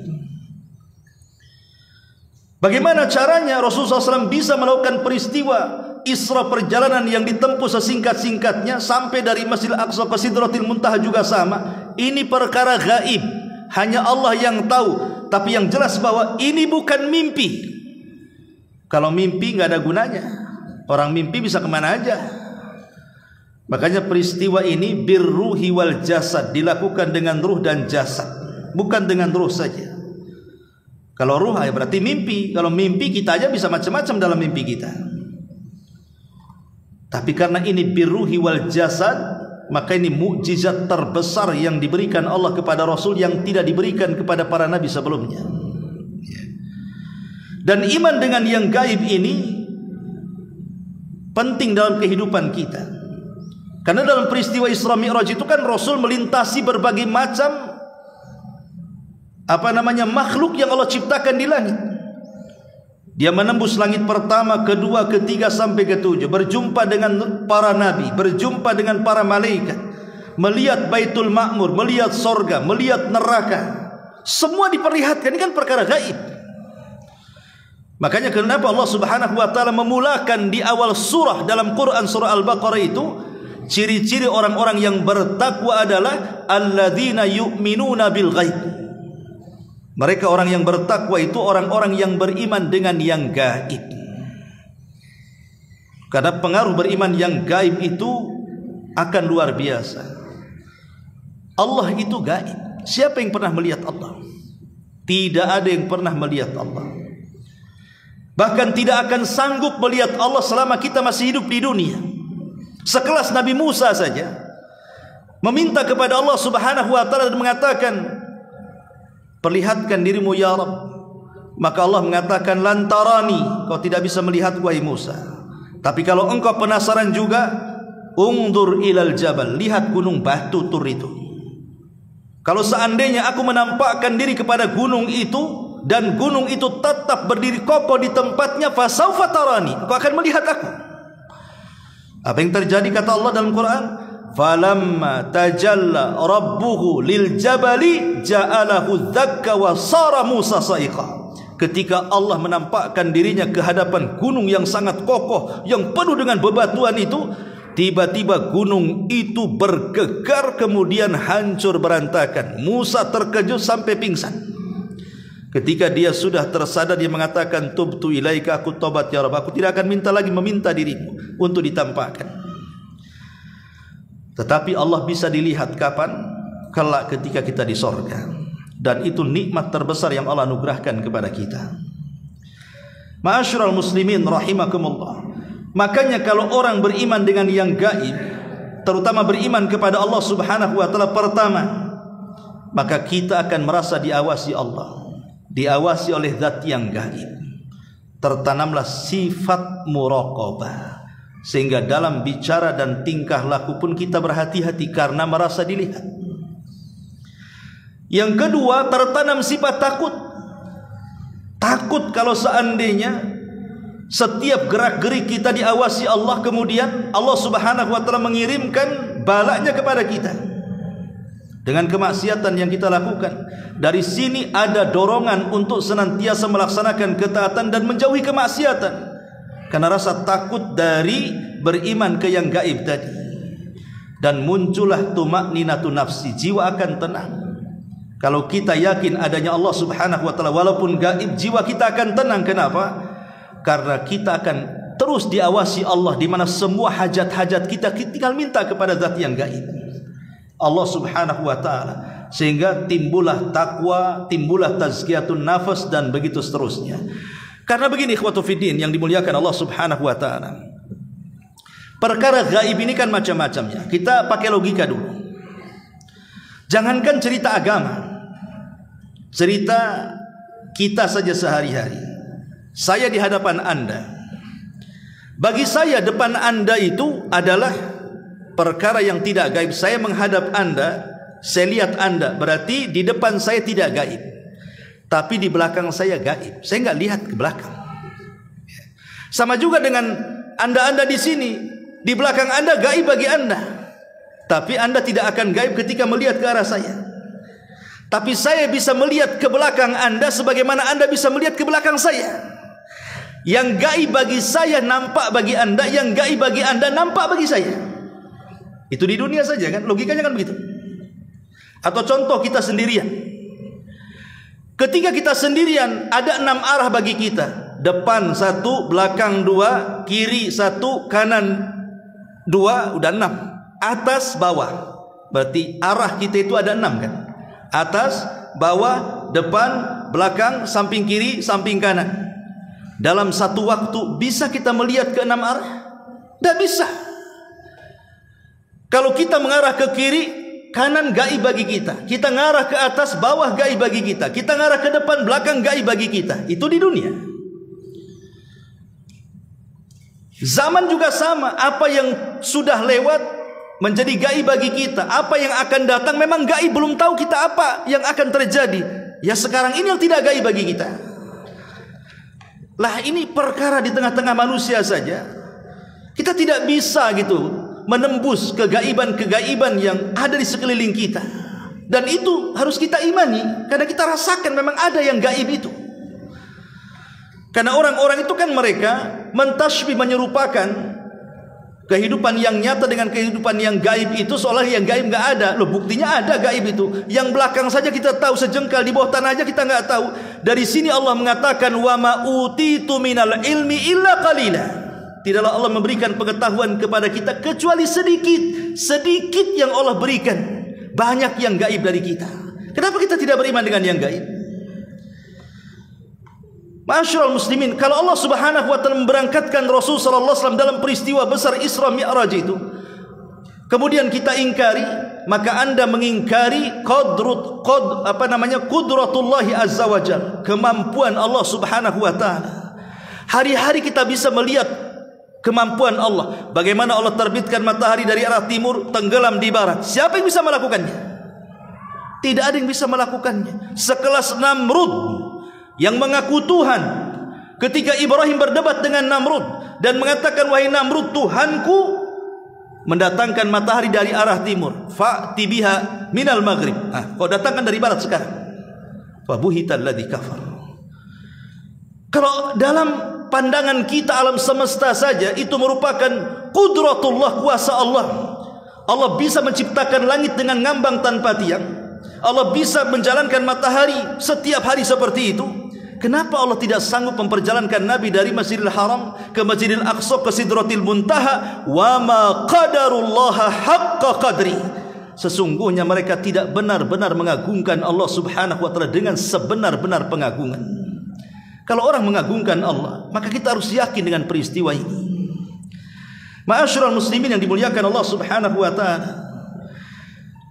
Bagaimana caranya Rasulullah SAW bisa melakukan peristiwa Isra, perjalanan yang ditempuh sesingkat-singkatnya sampai dari Masjidil Aqsa ke Sidratil Muntaha juga sama. Ini perkara gaib, hanya Allah yang tahu. Tapi yang jelas bahwa ini bukan mimpi. Kalau mimpi nggak ada gunanya. Orang mimpi bisa kemana aja. Makanya peristiwa ini birruhi wal jasad, dilakukan dengan ruh dan jasad, bukan dengan ruh saja. Kalau ruh ya berarti mimpi. Kalau mimpi kita aja bisa macam-macam dalam mimpi kita. Tapi karena ini birruhi wal jasad, maka ini mukjizat terbesar yang diberikan Allah kepada Rasul yang tidak diberikan kepada para nabi sebelumnya. Dan iman dengan yang gaib ini penting dalam kehidupan kita. Karena dalam peristiwa Isra Mi'raj itu kan Rasul melintasi berbagai macam makhluk yang Allah ciptakan di langit. Dia menembus langit pertama, kedua, ketiga sampai ketujuh, berjumpa dengan para nabi, berjumpa dengan para malaikat, melihat Baitul Ma'mur, melihat sorga, melihat neraka. Semua diperlihatkan. Ini kan perkara gaib. Makanya kenapa Allah Subhanahu wa taala memulakan di awal surah dalam Quran surah Al-Baqarah itu, ciri-ciri orang-orang yang bertakwa adalah alladzina yu'minuna bil ghaib. Mereka orang yang bertakwa itu orang-orang yang beriman dengan yang gaib. Karena pengaruh beriman yang gaib itu akan luar biasa. Allah itu gaib. Siapa yang pernah melihat Allah? Tidak ada yang pernah melihat Allah. Bahkan tidak akan sanggup melihat Allah selama kita masih hidup di dunia. Sekelas Nabi Musa saja meminta kepada Allah Subhanahu wa taala dan mengatakan, perlihatkan dirimu ya Rabb. Maka Allah mengatakan, lantarani, kau tidak bisa melihat wahai Musa. Tapi kalau engkau penasaran juga, ungdur ilal jabal, lihat gunung Batu Tur itu. Kalau seandainya aku menampakkan diri kepada gunung itu dan gunung itu tetap berdiri kokoh di tempatnya, fasaufa tarani, engkau akan melihat aku. Apa yang terjadi kata Allah dalam Quran? Falamma tajalla rabbuhu lil jabali ja'alahu dzakka wa sara Musa sa'iqa. Ketika Allah menampakkan dirinya ke hadapan gunung yang sangat kokoh, yang penuh dengan bebatuan itu, tiba-tiba gunung itu bergegar kemudian hancur berantakan. Musa terkejut sampai pingsan. Ketika dia sudah tersadar, dia mengatakan, tubtu ilaika, aku tobat ya Rabb, aku tidak akan meminta dirimu untuk ditampakkan. Tetapi Allah bisa dilihat kapan? Kelak ketika kita di sorga. Dan itu nikmat terbesar yang Allah anugerahkan kepada kita. Ma'asyiral muslimin rahimakumullah. Makanya kalau orang beriman dengan yang gaib, terutama beriman kepada Allah Subhanahu wa taala pertama, maka kita akan merasa diawasi Allah, diawasi oleh zat yang gaib. Tertanamlah sifat muraqabah, sehingga dalam bicara dan tingkah laku pun kita berhati-hati karena merasa dilihat. Yang kedua, tertanam sifat takut. Takut kalau seandainya setiap gerak-gerik kita diawasi Allah, kemudian Allah Subhanahu wa taala mengirimkan balanya kepada kita dengan kemaksiatan yang kita lakukan. Dari sini ada dorongan untuk senantiasa melaksanakan ketaatan dan menjauhi kemaksiatan, karena rasa takut dari beriman ke yang gaib tadi. Dan muncullah tumakninatun nafsi, jiwa akan tenang. Kalau kita yakin adanya Allah Subhanahu wa taala walaupun gaib, jiwa kita akan tenang. Kenapa? Karena kita akan terus diawasi Allah, di mana semua hajat-hajat kita tinggal minta kepada zat yang gaib, Allah Subhanahu wa taala. Sehingga timbullah takwa, timbullah tazkiyatun nafas, dan begitu seterusnya. Karena begini ikhwatu fiddin yang dimuliakan Allah Subhanahu wa taala, perkara gaib ini kan macam-macamnya. Kita pakai logika dulu. Jangankan cerita agama, cerita kita saja sehari-hari. Saya di hadapan Anda, bagi saya depan Anda itu adalah perkara yang tidak gaib. Saya menghadap Anda, saya lihat Anda, berarti di depan saya tidak gaib, tapi di belakang saya gaib. Saya nggak lihat ke belakang. Sama juga dengan Anda di sini, di belakang Anda gaib bagi Anda, tapi Anda tidak akan gaib ketika melihat ke arah saya. Tapi saya bisa melihat ke belakang Anda sebagaimana Anda bisa melihat ke belakang saya. Yang gaib bagi saya nampak bagi Anda, yang gaib bagi Anda nampak bagi saya. Itu di dunia saja kan, logikanya kan begitu. Atau contoh kita sendirian. Ketika kita sendirian, ada 6 arah bagi kita. Depan 1, belakang 2, kiri 1, kanan 2, udah 6. Atas, bawah. Berarti arah kita itu ada 6 kan. Atas, bawah, depan, belakang, samping kiri, samping kanan. Dalam satu waktu bisa kita melihat ke 6 arah? Tidak bisa. Kalau kita mengarah ke kiri, kanan gaib bagi kita. Kita mengarah ke atas, bawah gaib bagi kita. Kita mengarah ke depan, belakang gaib bagi kita. Itu di dunia. Zaman juga sama. Apa yang sudah lewat menjadi gaib bagi kita. Apa yang akan datang memang gaib, belum tahu kita apa yang akan terjadi. Ya sekarang ini yang tidak gaib bagi kita. Lah ini perkara di tengah-tengah manusia saja. Kita tidak bisa gitu menembus kegaiban-kegaiban yang ada di sekeliling kita. Dan itu harus kita imani, karena kita rasakan memang ada yang gaib itu. Karena orang-orang itu kan mereka mentasybih, menyerupakan kehidupan yang nyata dengan kehidupan yang gaib itu, seolah yang gaib nggak ada. Loh, buktinya ada gaib itu. Yang belakang saja kita tahu, sejengkal di bawah tanah aja kita nggak tahu. Dari sini Allah mengatakan wa ma utitu minal ilmi illa qalila. Tidaklah Allah memberikan pengetahuan kepada kita kecuali sedikit. Sedikit yang Allah berikan, banyak yang gaib dari kita. Kenapa kita tidak beriman dengan yang gaib? Ma'asyiral muslimin, kalau Allah Subhanahu wa taala memberangkatkan Rasul sallallahu alaihi wasallam dalam peristiwa besar Isra Mi'raj itu, kemudian kita ingkari, maka Anda mengingkari qudratullahi azza wajalla, kemampuan Allah Subhanahu wa taala. Hari-hari kita bisa melihat kemampuan Allah. Bagaimana Allah terbitkan matahari dari arah timur, tenggelam di barat. Siapa yang bisa melakukannya? Tidak ada yang bisa melakukannya. Sekelas Namrud yang mengaku Tuhan, ketika Ibrahim berdebat dengan Namrud dan mengatakan, wahai Namrud, Tuhanku mendatangkan matahari dari arah timur, fa'ti biha minal maghrib. Kau datangkan dari barat sekarang. Fa buhital ladzi kafar. Kalau dalam pandangan kita alam semesta saja itu merupakan qudratullah, kuasa Allah. Allah bisa menciptakan langit dengan ngambang tanpa tiang. Allah bisa menjalankan matahari setiap hari seperti itu. Kenapa Allah tidak sanggup memperjalankan Nabi dari Masjidil Haram ke Masjidil Aqsa ke Sidratil Muntaha? Wa ma qadarullaha haqqa qadri. Sesungguhnya mereka tidak benar-benar mengagungkan Allah Subhanahu wa taala dengan sebenar-benar pengagungan. Kalau orang mengagungkan Allah, maka kita harus yakin dengan peristiwa ini. Ma'asyiral muslimin yang dimuliakan Allah Subhanahu wa taala.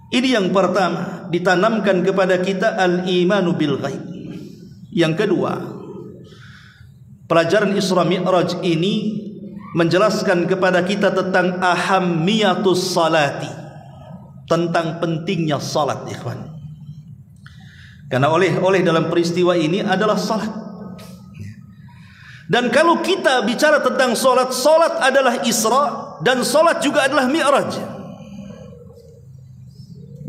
Ini yang pertama, ditanamkan kepada kita al-imanu bil ghaib. Yang kedua, pelajaran Isra Mi'raj ini menjelaskan kepada kita tentang ahammiyatus salati, tentang pentingnya salat, ikhwan. Karena oleh dalam peristiwa ini adalah salat. Dan kalau kita bicara tentang salat, salat adalah Isra dan salat juga adalah Mi'raj.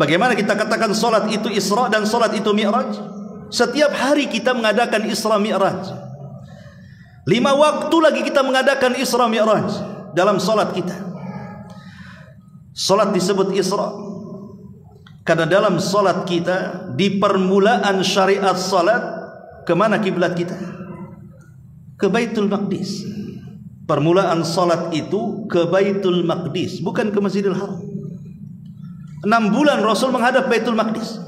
Bagaimana kita katakan salat itu Isra dan salat itu Mi'raj? Setiap hari kita mengadakan Isra Mi'raj. 5 waktu lagi kita mengadakan Isra Mi'raj dalam salat kita. Salat disebut Isra karena dalam salat kita, di permulaan syariat salat, kemana kiblat kita? Ke Baitul Maqdis. Permulaan salat itu ke Baitul Maqdis, bukan ke Masjidil Haram. 6 bulan Rasul menghadap Baitul Maqdis.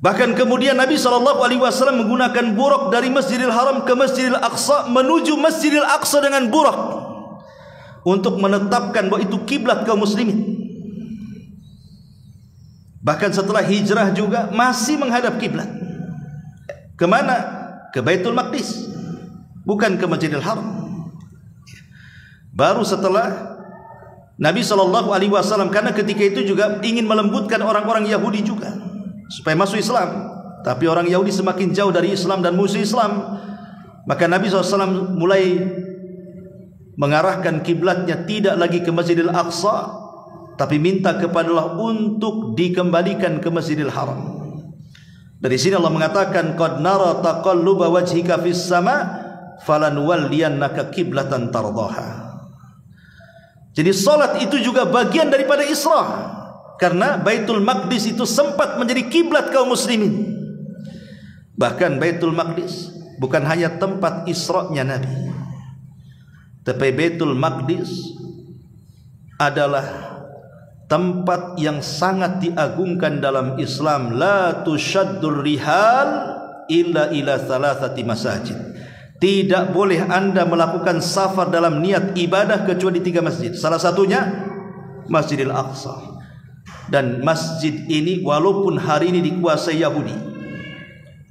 Bahkan kemudian Nabi SAW menggunakan burak dari Masjidil Haram ke Masjidil Aqsa, menuju Masjidil Aqsa dengan burak untuk menetapkan bahwa itu kiblat kaum muslimin. Bahkan setelah hijrah juga masih menghadap kiblat. Kemana? Ke Baitul Maqdis, bukan ke Masjidil Haram. Baru setelah Nabi SAW, karena ketika itu juga ingin melembutkan orang-orang Yahudi juga supaya masuk Islam, tapi orang Yahudi semakin jauh dari Islam dan musuh Islam, maka Nabi SAW mulai mengarahkan kiblatnya tidak lagi ke Masjidil Aqsa, tapi minta kepada Allah untuk dikembalikan ke Masjidil Haram. Dari sini Allah mengatakan, qad nara taqalluba wajhika fis sama falanuwalliyannaka qiblatan tardaha. Jadi salat itu juga bagian daripada Isra, karena Baitul Maqdis itu sempat menjadi kiblat kaum muslimin. Bahkan Baitul Maqdis bukan hanya tempat Isra-nya Nabi, tapi Baitul Maqdis adalah tempat yang sangat diagungkan dalam Islam. La tushaddur rihal illa ila thalathati masajid. Tidak boleh Anda melakukan safar dalam niat ibadah kecuali 3 masjid. Salah satunya Masjidil Aqsa. Dan masjid ini walaupun hari ini dikuasai Yahudi,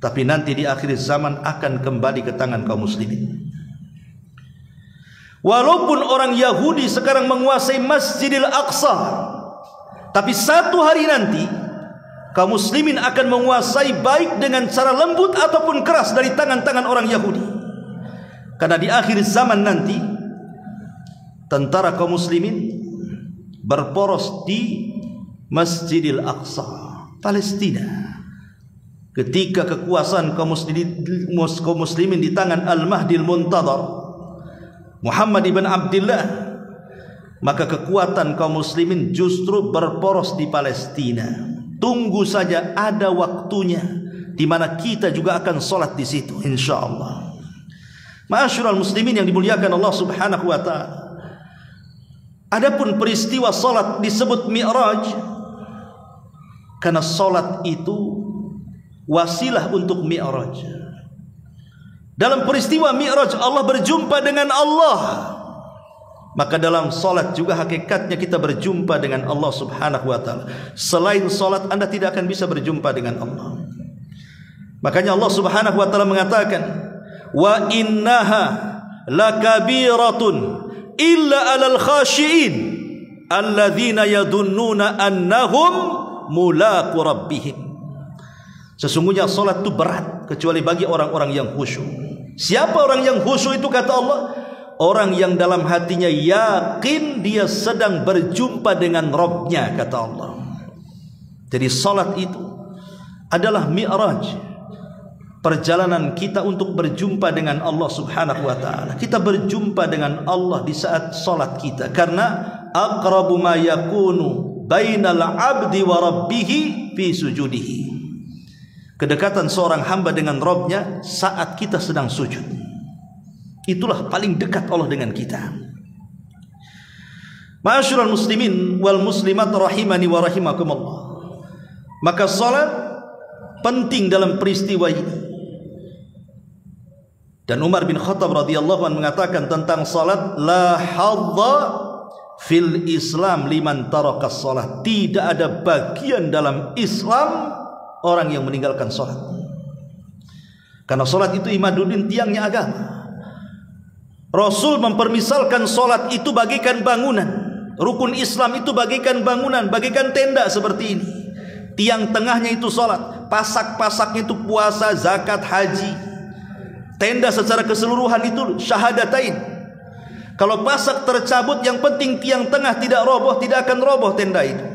tapi nanti di akhir zaman akan kembali ke tangan kaum muslimin. Walaupun orang Yahudi sekarang menguasai Masjidil Aqsa, tapi satu hari nanti kaum muslimin akan menguasai baik dengan cara lembut ataupun keras dari tangan-tangan orang Yahudi. Karena di akhir zaman nanti tentara kaum muslimin berporos di Masjidil Aqsa, Palestina. ketika kekuasaan kaum muslimin di tangan Al-Mahdi Al-Muntadhar Muhammad ibn Abdullah, maka kekuatan kaum muslimin justru berporos di Palestina. Tunggu saja ada waktunya di mana kita juga akan salat di situ insyaallah. Ma'asyiral muslimin yang dimuliakan Allah Subhanahu wa taala. Adapun peristiwa salat disebut Mi'raj karena salat itu wasilah untuk Mi'raj. Dalam peristiwa Mi'raj Allah berjumpa dengan Allah. Maka dalam salat juga hakikatnya kita berjumpa dengan Allah Subhanahu wa taala. Selain salat Anda tidak akan bisa berjumpa dengan Allah. Makanya Allah Subhanahu wa taala mengatakan, "Wa innaha lakabiratun illa 'alal khashiin alladzina yadunnuna annahum mulaqu rabbihim." Sesungguhnya salat itu berat kecuali bagi orang-orang yang khusyuk. Siapa orang yang khusyuk itu kata Allah? Orang yang dalam hatinya yakin dia sedang berjumpa dengan Rabbnya, kata Allah. Jadi salat itu adalah mi'raj, perjalanan kita untuk berjumpa dengan Allah Subhanahu wa taala. Kita berjumpa dengan Allah di saat salat kita, karena aqrabu ma yakunu bainal 'abdi wa rabbih fi sujudihi. Kedekatan seorang hamba dengan Rabbnya saat kita sedang sujud. Itulah paling dekat Allah dengan kita. Ma'asyiral muslimin wal muslimat rahimani wa rahimakumullah. Maka salat penting dalam peristiwa ini. Dan Umar bin Khattab radhiyallahu anhu mengatakan tentang salat, la hadza fil Islam liman taraka salat. Tidak ada bagian dalam Islam orang yang meninggalkan salat. Karena salat itu imaduddin, tiangnya agama. Rasul mempermisalkan solat itu bagaikan bangunan. Rukun Islam itu bagaikan bangunan, bagaikan tenda seperti ini. Tiang tengahnya itu solat, pasak-pasaknya itu puasa, zakat, haji. Tenda secara keseluruhan itu syahadatain. Kalau pasak tercabut, yang penting tiang tengah tidak roboh, tidak akan roboh tenda itu.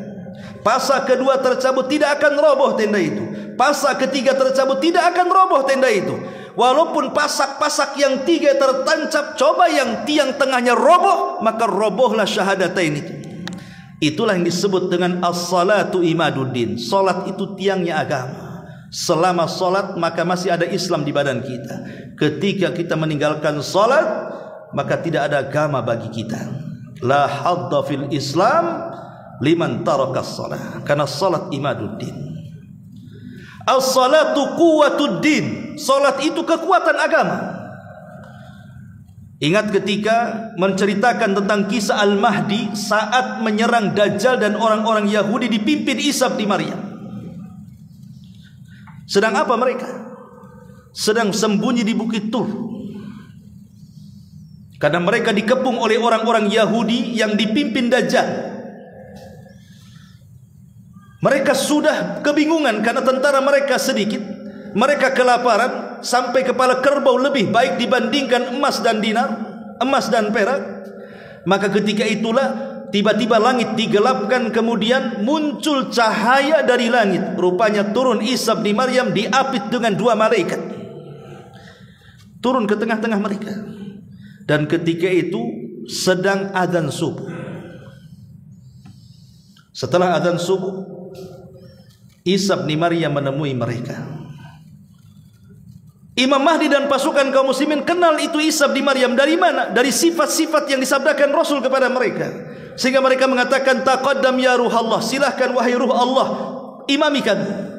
Pasak kedua tercabut, tidak akan roboh tenda itu. Pasak ketiga tercabut, tidak akan roboh tenda itu. Walaupun pasak-pasak yang tiga tertancap, coba yang tiang tengahnya roboh, maka robohlah syahadatain itu. Itulah yang disebut dengan as-salatu imaduddin. Salat itu tiangnya agama. Selama salat maka masih ada Islam di badan kita. Ketika kita meninggalkan salat, maka tidak ada agama bagi kita. La hadda fil Islam liman taraka salat. Karena salat imaduddin. As-salatu quwwatuddin. Salat itu kekuatan agama. Ingat ketika menceritakan tentang kisah Al-Mahdi saat menyerang Dajjal dan orang-orang Yahudi dipimpin Isa bin Maryam. Sedang apa mereka? Sedang sembunyi di Bukit Tur. Karena mereka dikepung oleh orang-orang Yahudi yang dipimpin Dajjal. Mereka sudah kebingungan karena tentara mereka sedikit. Mereka kelaparan, sampai kepala kerbau lebih baik dibandingkan emas dan dinar, emas dan perak. Maka ketika itulah tiba-tiba langit digelapkan, kemudian muncul cahaya dari langit. Rupanya turun Isa bin Maryam diapit dengan dua malaikat. Turun ke tengah-tengah mereka. Dan ketika itu sedang adzan subuh. Setelah adzan subuh, Isa bin Maryam menemui mereka. Imam Mahdi dan pasukan kaum muslimin kenal itu Isa bin Maryam dari mana? Dari sifat-sifat yang disabdakan Rasul kepada mereka. Sehingga mereka mengatakan, taqaddam ya ruhallah, silahkan wahai ruh Allah, imami kami.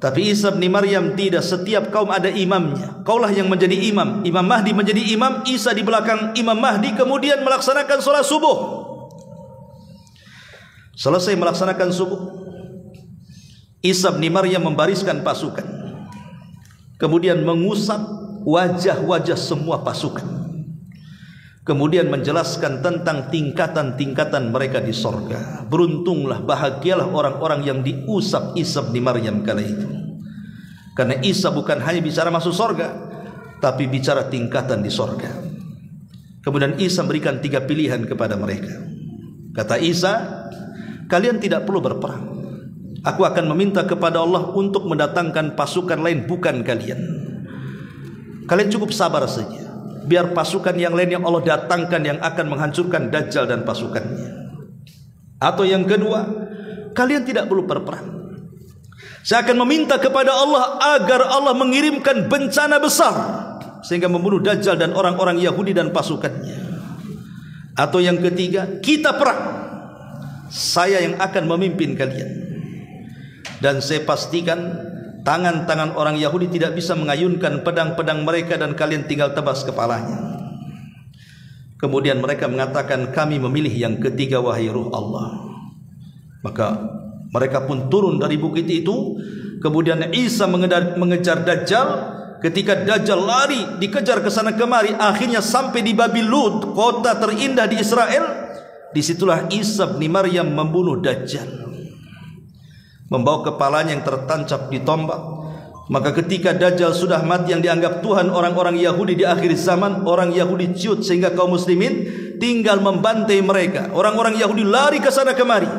Tapi Isa bin Maryam tidak, setiap kaum ada imamnya. Kaulah yang menjadi imam. Imam Mahdi menjadi imam, Isa di belakang Imam Mahdi, kemudian melaksanakan sholat subuh. Selesai melaksanakan subuh, Isa bin Maryam membariskan pasukan, kemudian mengusap wajah-wajah semua pasukan, kemudian menjelaskan tentang tingkatan-tingkatan mereka di sorga. Beruntunglah, bahagialah orang-orang yang diusap Isa bin Maryam kala itu. Karena Isa bukan hanya bicara masuk sorga, tapi bicara tingkatan di sorga. Kemudian Isa berikan 3 pilihan kepada mereka. Kata Isa, kalian tidak perlu berperang. Aku akan meminta kepada Allah untuk mendatangkan pasukan lain bukan kalian. Kalian cukup sabar saja, biar pasukan yang lain yang Allah datangkan yang akan menghancurkan Dajjal dan pasukannya. Atau yang kedua, kalian tidak perlu berperang. Saya akan meminta kepada Allah agar Allah mengirimkan bencana besar sehingga membunuh Dajjal dan orang-orang Yahudi dan pasukannya. Atau yang ketiga, kita perang. Saya yang akan memimpin kalian. Dan saya pastikan tangan-tangan orang Yahudi tidak bisa mengayunkan pedang-pedang mereka dan kalian tinggal tebas kepalanya. Kemudian mereka mengatakan, kami memilih yang ketiga wahai Ruh Allah. Maka mereka pun turun dari bukit itu. Kemudian Isa mengejar Dajjal. Ketika Dajjal lari dikejar ke sana kemari, akhirnya sampai di Babil Lud, kota terindah di Israel. Disitulah Isa bin Maryam membunuh Dajjal, membawa kepalanya yang tertancap di tombak. Maka ketika Dajjal sudah mati yang dianggap Tuhan orang-orang Yahudi di akhir zaman, orang Yahudi ciut sehingga kaum muslimin tinggal membantai mereka. Orang-orang Yahudi lari ke sana kemari.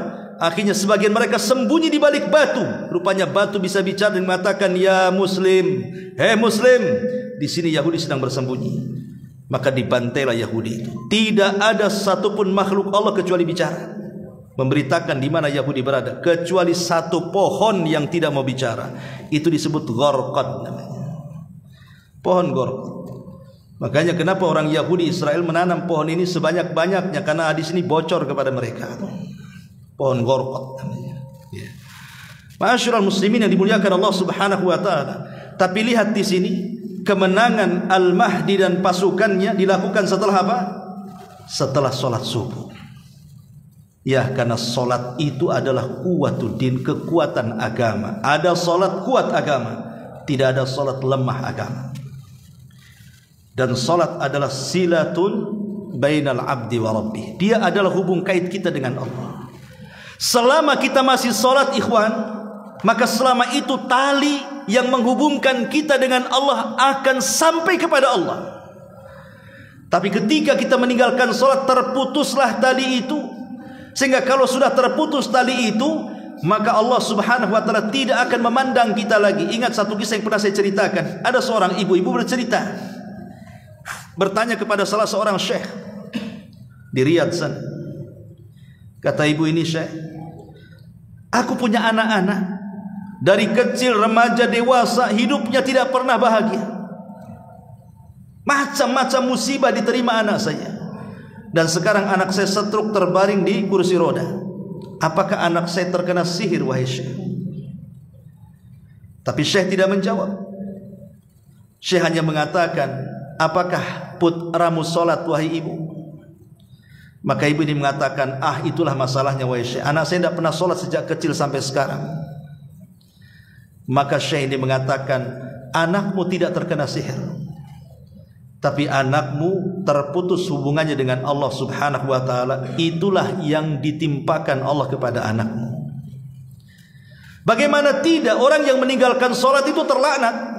Akhirnya sebagian mereka sembunyi di balik batu. Rupanya batu bisa bicara dan mengatakan, ya Muslim, hei Muslim, di sini Yahudi sedang bersembunyi. Maka dibantailah Yahudi itu. Tidak ada satupun makhluk Allah kecuali bicara, memberitakan di mana Yahudi berada, kecuali satu pohon yang tidak mau bicara. Itu disebut Gharqad namanya. Pohon Gharqad. Makanya kenapa orang Yahudi Israel menanam pohon ini sebanyak-banyaknya, karena hadis ini bocor kepada mereka. Pohon Gharqad namanya. Ya. Ma'asyiral muslimin yang dimuliakan Allah Subhanahu wa taala. Tapi lihat di sini, kemenangan Al-Mahdi dan pasukannya dilakukan setelah apa? Setelah sholat subuh. Ya, karena sholat itu adalah quwwatuddin, kekuatan agama. Ada sholat kuat agama, tidak ada sholat lemah agama. Dan sholat adalah silatun bainal abdi wa rabbih. Dia adalah hubung kait kita dengan Allah. Selama kita masih sholat ikhwan, maka selama itu tali yang menghubungkan kita dengan Allah akan sampai kepada Allah. Tapi ketika kita meninggalkan sholat, terputuslah tali itu. Sehingga kalau sudah terputus tali itu, maka Allah Subhanahu wa taala tidak akan memandang kita lagi. Ingat satu kisah yang pernah saya ceritakan. Ada seorang ibu bercerita, bertanya kepada salah seorang syekh di Riyadh sana. Kata ibu ini, syekh, aku punya anak-anak, dari kecil, remaja, dewasa, hidupnya tidak pernah bahagia. Macam-macam musibah diterima anak saya. Dan sekarang anak saya stroke, terbaring di kursi roda. Apakah anak saya terkena sihir wahai syekh? Tapi syekh tidak menjawab. Syekh hanya mengatakan, apakah putramu sholat wahai ibu? Maka ibu ini mengatakan, itulah masalahnya wahai syekh, anak saya tidak pernah sholat sejak kecil sampai sekarang. Maka syekh ini mengatakan, anakmu tidak terkena sihir, tapi anakmu terputus hubungannya dengan Allah Subhanahu wa taala. Itulah yang ditimpakan Allah kepada anakmu. Bagaimana tidak, orang yang meninggalkan sholat itu terlaknat.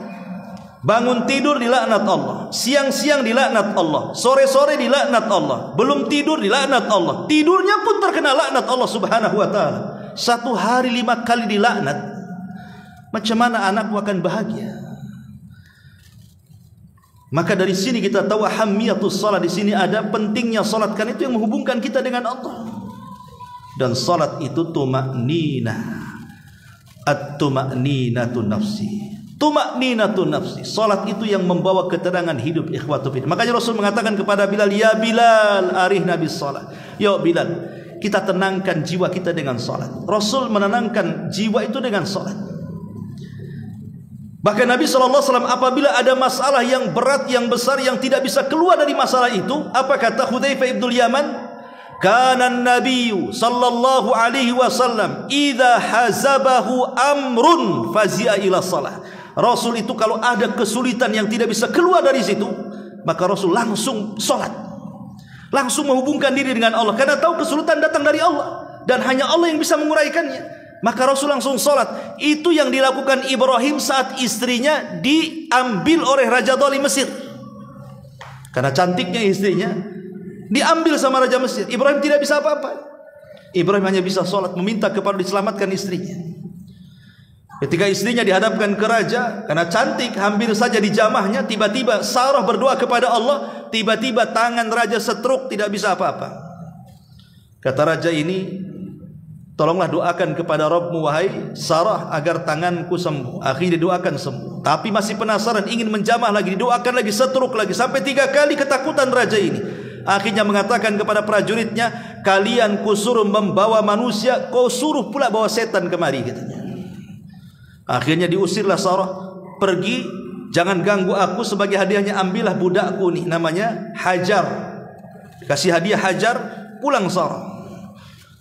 Bangun tidur dilaknat Allah, siang-siang dilaknat Allah, sore-sore dilaknat Allah, belum tidur dilaknat Allah, tidurnya pun terkena laknat Allah Subhanahu wa taala. Satu hari 5 kali dilaknat. Macam mana anakmu akan bahagia? Maka dari sini kita tahu ahamiyatus shalah. Di sini ada pentingnya salat, kan itu yang menghubungkan kita dengan Allah. Dan salat itu tuma'ninah, at-tuma'ninatu nafsi. Tuma'ninatu nafsi. Salat itu yang membawa ketenangan hidup, ikhwatu fillah. Makanya Rasul mengatakan kepada Bilal, ya Bilal, arihna bis salat. Ya Bilal, kita tenangkan jiwa kita dengan salat. Rasul menenangkan jiwa itu dengan salat. Bahkan Nabi SAW apabila ada masalah yang berat, yang besar, yang tidak bisa keluar dari masalah itu, apa kata Hudzaifah ibnul Yaman? Kana an-nabiyyu sallallahu alaihi wasallam idza hazabahu amrun fazi'a ila shalah. Rasul itu kalau ada kesulitan yang tidak bisa keluar dari situ, maka Rasul langsung sholat, langsung menghubungkan diri dengan Allah, karena tahu kesulitan datang dari Allah dan hanya Allah yang bisa menguraikannya. Maka Rasul langsung sholat. Itu yang dilakukan Ibrahim saat istrinya diambil oleh Raja Dhalim Mesir. Karena cantiknya istrinya, diambil sama Raja Mesir. Ibrahim tidak bisa apa-apa. Ibrahim hanya bisa sholat, meminta kepada diselamatkan istrinya. Ketika istrinya dihadapkan ke raja karena cantik, hampir saja dijamahnya, tiba-tiba Sarah berdoa kepada Allah, tiba-tiba tangan raja stroke, tidak bisa apa-apa. Kata raja ini, tolonglah doakan kepada Rabbmu wahai Sarah agar tanganku sembuh. Akhirnya didoakan sembuh, tapi masih penasaran, ingin menjamah lagi, didoakan lagi, stroke lagi, sampai 3 kali. Ketakutan raja ini, akhirnya mengatakan kepada prajuritnya, kalian kusuruh membawa manusia, kau suruh pula bawa setan kemari, katanya. Akhirnya diusirlah Sarah, pergi, jangan ganggu aku, sebagai hadiahnya ambillah budakku nih, namanya Hajar. Kasih hadiah Hajar, pulang Sarah,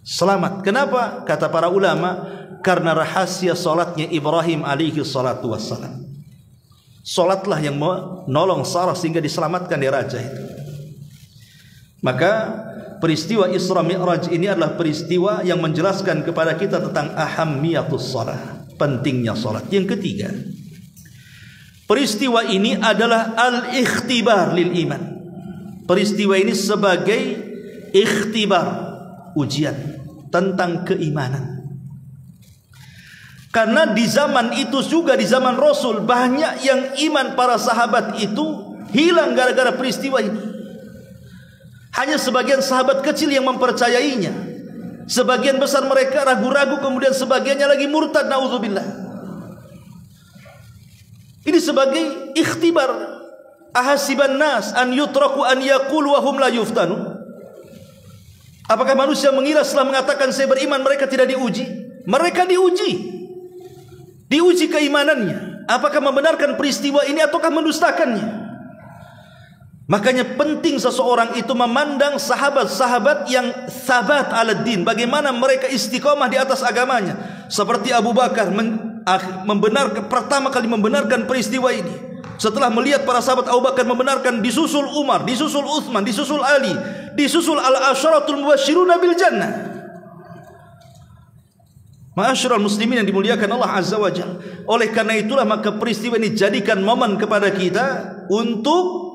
selamat. Kenapa? Kata para ulama, karena rahasia solatnya Ibrahim alaihi salatu wassalam. Solatlah yang menolong Sarah sehingga diselamatkan dari raja itu. Maka peristiwa Isra Mi'raj ini adalah peristiwa yang menjelaskan kepada kita tentang ahammiyatus shalah, pentingnya salat. Yang ketiga, peristiwa ini adalah al-ikhtibar lil iman. Peristiwa ini sebagai ikhtibar, ujian tentang keimanan. Karena di zaman itu juga, di zaman Rasul, banyak yang iman para sahabat itu hilang gara-gara peristiwa ini. Hanya sebagian sahabat kecil yang mempercayainya. Sebagian besar mereka ragu-ragu, kemudian sebagiannya lagi murtad, naudzubillah. Ini sebagai ikhtibar. Ahasiban nas an yutraku an yaqulu wa hum la yuftanun. Apakah manusia mengira setelah mengatakan saya beriman mereka tidak diuji? Mereka diuji. Diuji keimanannya. Apakah membenarkan peristiwa ini ataukah mendustakannya? Makanya penting seseorang itu memandang sahabat-sahabat yang sabat ala din, bagaimana mereka istiqomah di atas agamanya. Seperti Abu Bakar pertama kali membenarkan peristiwa ini. Setelah melihat para sahabat, Abu Bakar membenarkan, disusul Umar, disusul Utsman, disusul Ali, disusul al-asyaratul mubasysyiruna bil jannah. Ma'asyiral muslimin yang dimuliakan Allah Azza wa Jalla. Oleh karena itulah maka peristiwa ini jadikan momen kepada kita untuk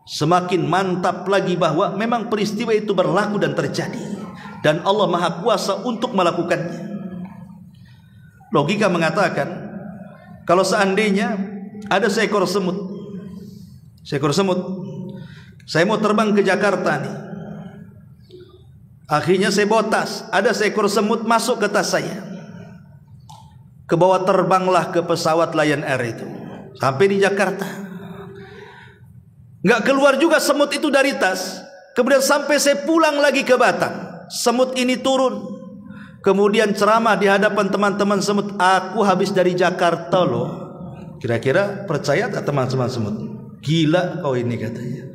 semakin mantap lagi bahwa memang peristiwa itu berlaku dan terjadi, dan Allah Maha Kuasa untuk melakukannya. Logika mengatakan, kalau seandainya ada seekor semut, saya mau terbang ke Jakarta nih, akhirnya saya bawa tas, ada seekor semut masuk ke tas saya, ke bawah, terbanglah ke pesawat Lion Air itu sampai di Jakarta. Nggak keluar juga semut itu dari tas. Kemudian sampai saya pulang lagi ke Batam, semut ini turun. Kemudian ceramah di hadapan teman-teman semut, aku habis dari Jakarta loh. Kira-kira percaya tak teman-teman semut? Gila kau ini, katanya.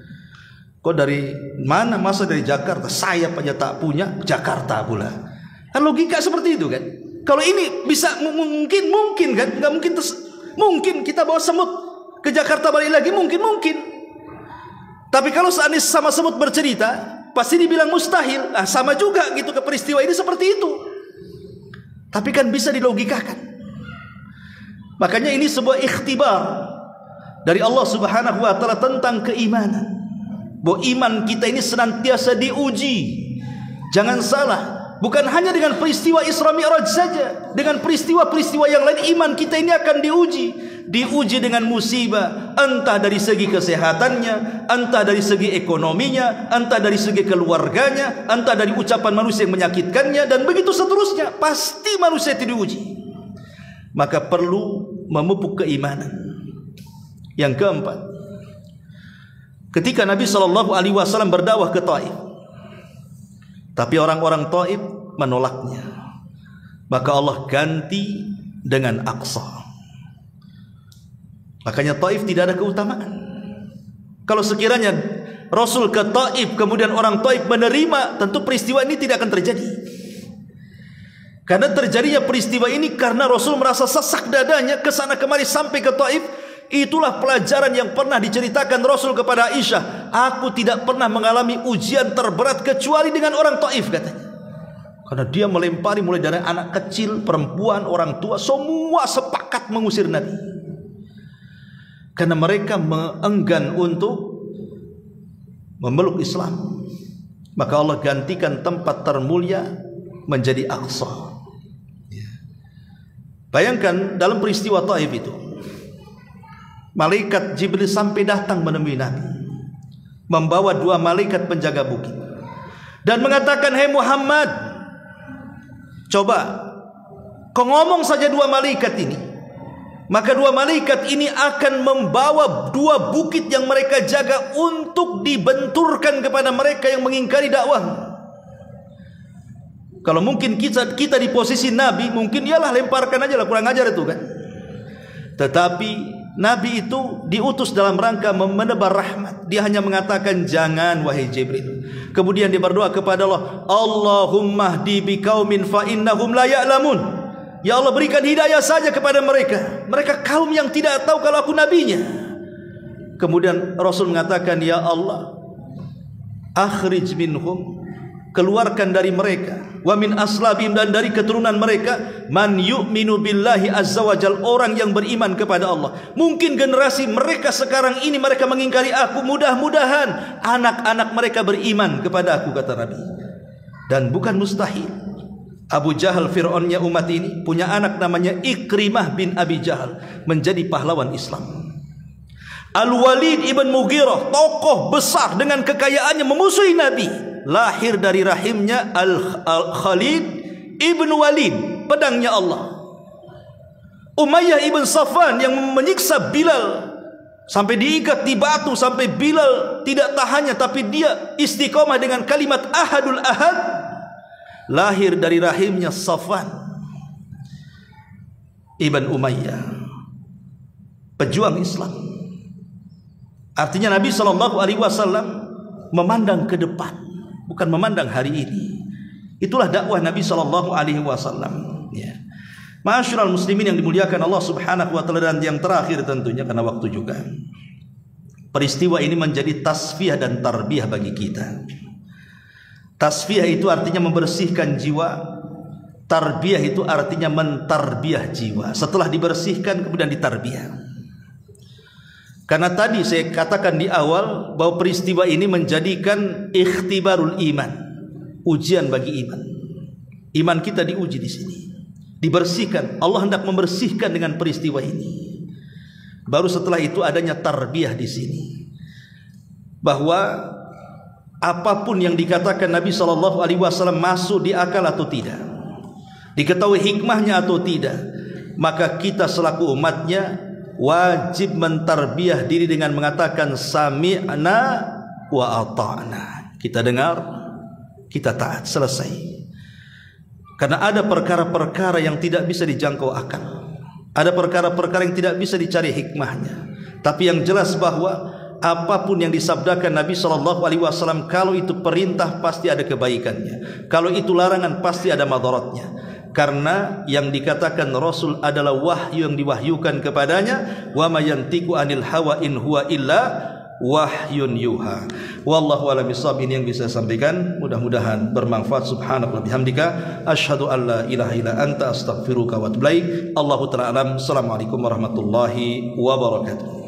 Kau dari mana? Masa dari Jakarta? Saya aja tak punya, Jakarta pula. Kan logika seperti itu kan. Kalau ini bisa mungkin kan? Nggak mungkin. Mungkin kita bawa semut ke Jakarta balik lagi, mungkin. Tapi kalau seandainya sama semut bercerita, pasti dibilang mustahil. Nah, sama juga gitu ke peristiwa ini seperti itu. Tapi kan bisa dilogikakan. Makanya ini sebuah ikhtibar dari Allah Subhanahu wa taala tentang keimanan. Bahwa iman kita ini senantiasa diuji. Jangan salah, bukan hanya dengan peristiwa Isra Mi'raj saja, dengan peristiwa-peristiwa yang lain iman kita ini akan diuji. Diuji dengan musibah, entah dari segi kesehatannya, entah dari segi ekonominya, entah dari segi keluarganya, entah dari ucapan manusia yang menyakitkannya, dan begitu seterusnya. Pasti manusia itu diuji. Maka perlu memupuk keimanan. Yang keempat, ketika Nabi SAW berdakwah ke Taif, tapi orang-orang Taif menolaknya, maka Allah ganti dengan Aqsa. Makanya Taif tidak ada keutamaan. Kalau sekiranya Rasul ke Taif, kemudian orang Taif menerima, tentu peristiwa ini tidak akan terjadi. Karena terjadinya peristiwa ini karena Rasul merasa sesak dadanya ke sana kemari sampai ke Taif. Itulah pelajaran yang pernah diceritakan Rasul kepada Aisyah. Aku tidak pernah mengalami ujian terberat kecuali dengan orang Taif, katanya. Karena dia melempari mulai dari anak kecil, perempuan, orang tua, semua sepakat mengusir Nabi. Karena mereka enggan untuk memeluk Islam. Maka Allah gantikan tempat termulia menjadi Aqsa. Bayangkan dalam peristiwa Taif itu, malaikat Jibril sampai datang menemui Nabi, membawa 2 malaikat penjaga bukit, dan mengatakan, "Hai Muhammad, coba kau ngomong saja 2 malaikat ini, maka 2 malaikat ini akan membawa 2 bukit yang mereka jaga untuk dibenturkan kepada mereka yang mengingkari dakwah." Kalau mungkin kita di posisi Nabi, mungkin ialah lemparkan aja lah, kurang ajar itu kan. Tetapi Nabi itu diutus dalam rangka menebar rahmat. Dia hanya mengatakan, "Jangan wahai Jibril." Kemudian dia berdoa kepada Allah, "Allahumma hdi biqaumin fa innahum la ya'lamun." Ya Allah, berikan hidayah saja kepada mereka. Mereka kaum yang tidak tahu kalau aku nabinya. Kemudian Rasul mengatakan, "Ya Allah, akhrij minhum," keluarkan dari mereka, wa min aslabihim, dan dari keturunan mereka, man yu'minu billahi azza wajal, orang yang beriman kepada Allah. Mungkin generasi mereka sekarang ini mereka mengingkari aku, mudah-mudahan anak-anak mereka beriman kepada aku, kata Nabi. Dan bukan mustahil, Abu Jahal, Fir'aunnya umat ini, punya anak namanya Ikrimah bin Abi Jahal, menjadi pahlawan Islam. Al-Walid ibn Mughirah, tokoh besar dengan kekayaannya, memusuhi Nabi, lahir dari rahimnya Al-Khalid ibn Walid, pedangnya Allah. Umayyah ibn Safwan yang menyiksa Bilal sampai diikat di batu sampai Bilal tidak tahannya, tapi dia istiqomah dengan kalimat Ahadul Ahad, lahir dari rahimnya Safwan ibn Umayyah, pejuang Islam. Artinya Nabi SAW memandang ke depan, bukan memandang hari ini. Itulah dakwah Nabi SAW. Ya. Ma'asyiral muslimin yang dimuliakan Allah Subhanahu wa taala, dan yang terakhir tentunya karena waktu juga, peristiwa ini menjadi tasfiyah dan tarbiyah bagi kita. Tasfiyah itu artinya membersihkan jiwa, tarbiyah itu artinya mentarbiyah jiwa. Setelah dibersihkan kemudian ditarbiyah. Karena tadi saya katakan di awal bahwa peristiwa ini menjadikan ikhtibarul iman, ujian bagi iman. Iman kita diuji di sini, dibersihkan. Allah hendak membersihkan dengan peristiwa ini. Baru setelah itu adanya tarbiyah di sini, bahwa apapun yang dikatakan Nabi SAW masuk di akal atau tidak, diketahui hikmahnya atau tidak, maka kita selaku umatnya wajib mentarbiyah diri dengan mengatakan sami'na wa ata'na. Kita dengar, kita taat, selesai. Karena ada perkara-perkara yang tidak bisa dijangkau akal, ada perkara-perkara yang tidak bisa dicari hikmahnya. Tapi yang jelas bahwa apapun yang disabdakan Nabi SAW, kalau itu perintah pasti ada kebaikannya, kalau itu larangan pasti ada madaratnya. Karena yang dikatakan Rasul adalah wahyu yang diwahyukan kepadanya, wa ma yantiqu anil hawa in huwa illa wahyun yuha. Wallahu a'lam bishawab. Ini yang bisa saya sampaikan, mudah-mudahan bermanfaat. Subhanallah bihamdika, asyhadu an la ilaha illa anta, astaghfiruka wa atubu ilaik. Allahu ta'ala alam. Assalamualaikum warahmatullahi wabarakatuh.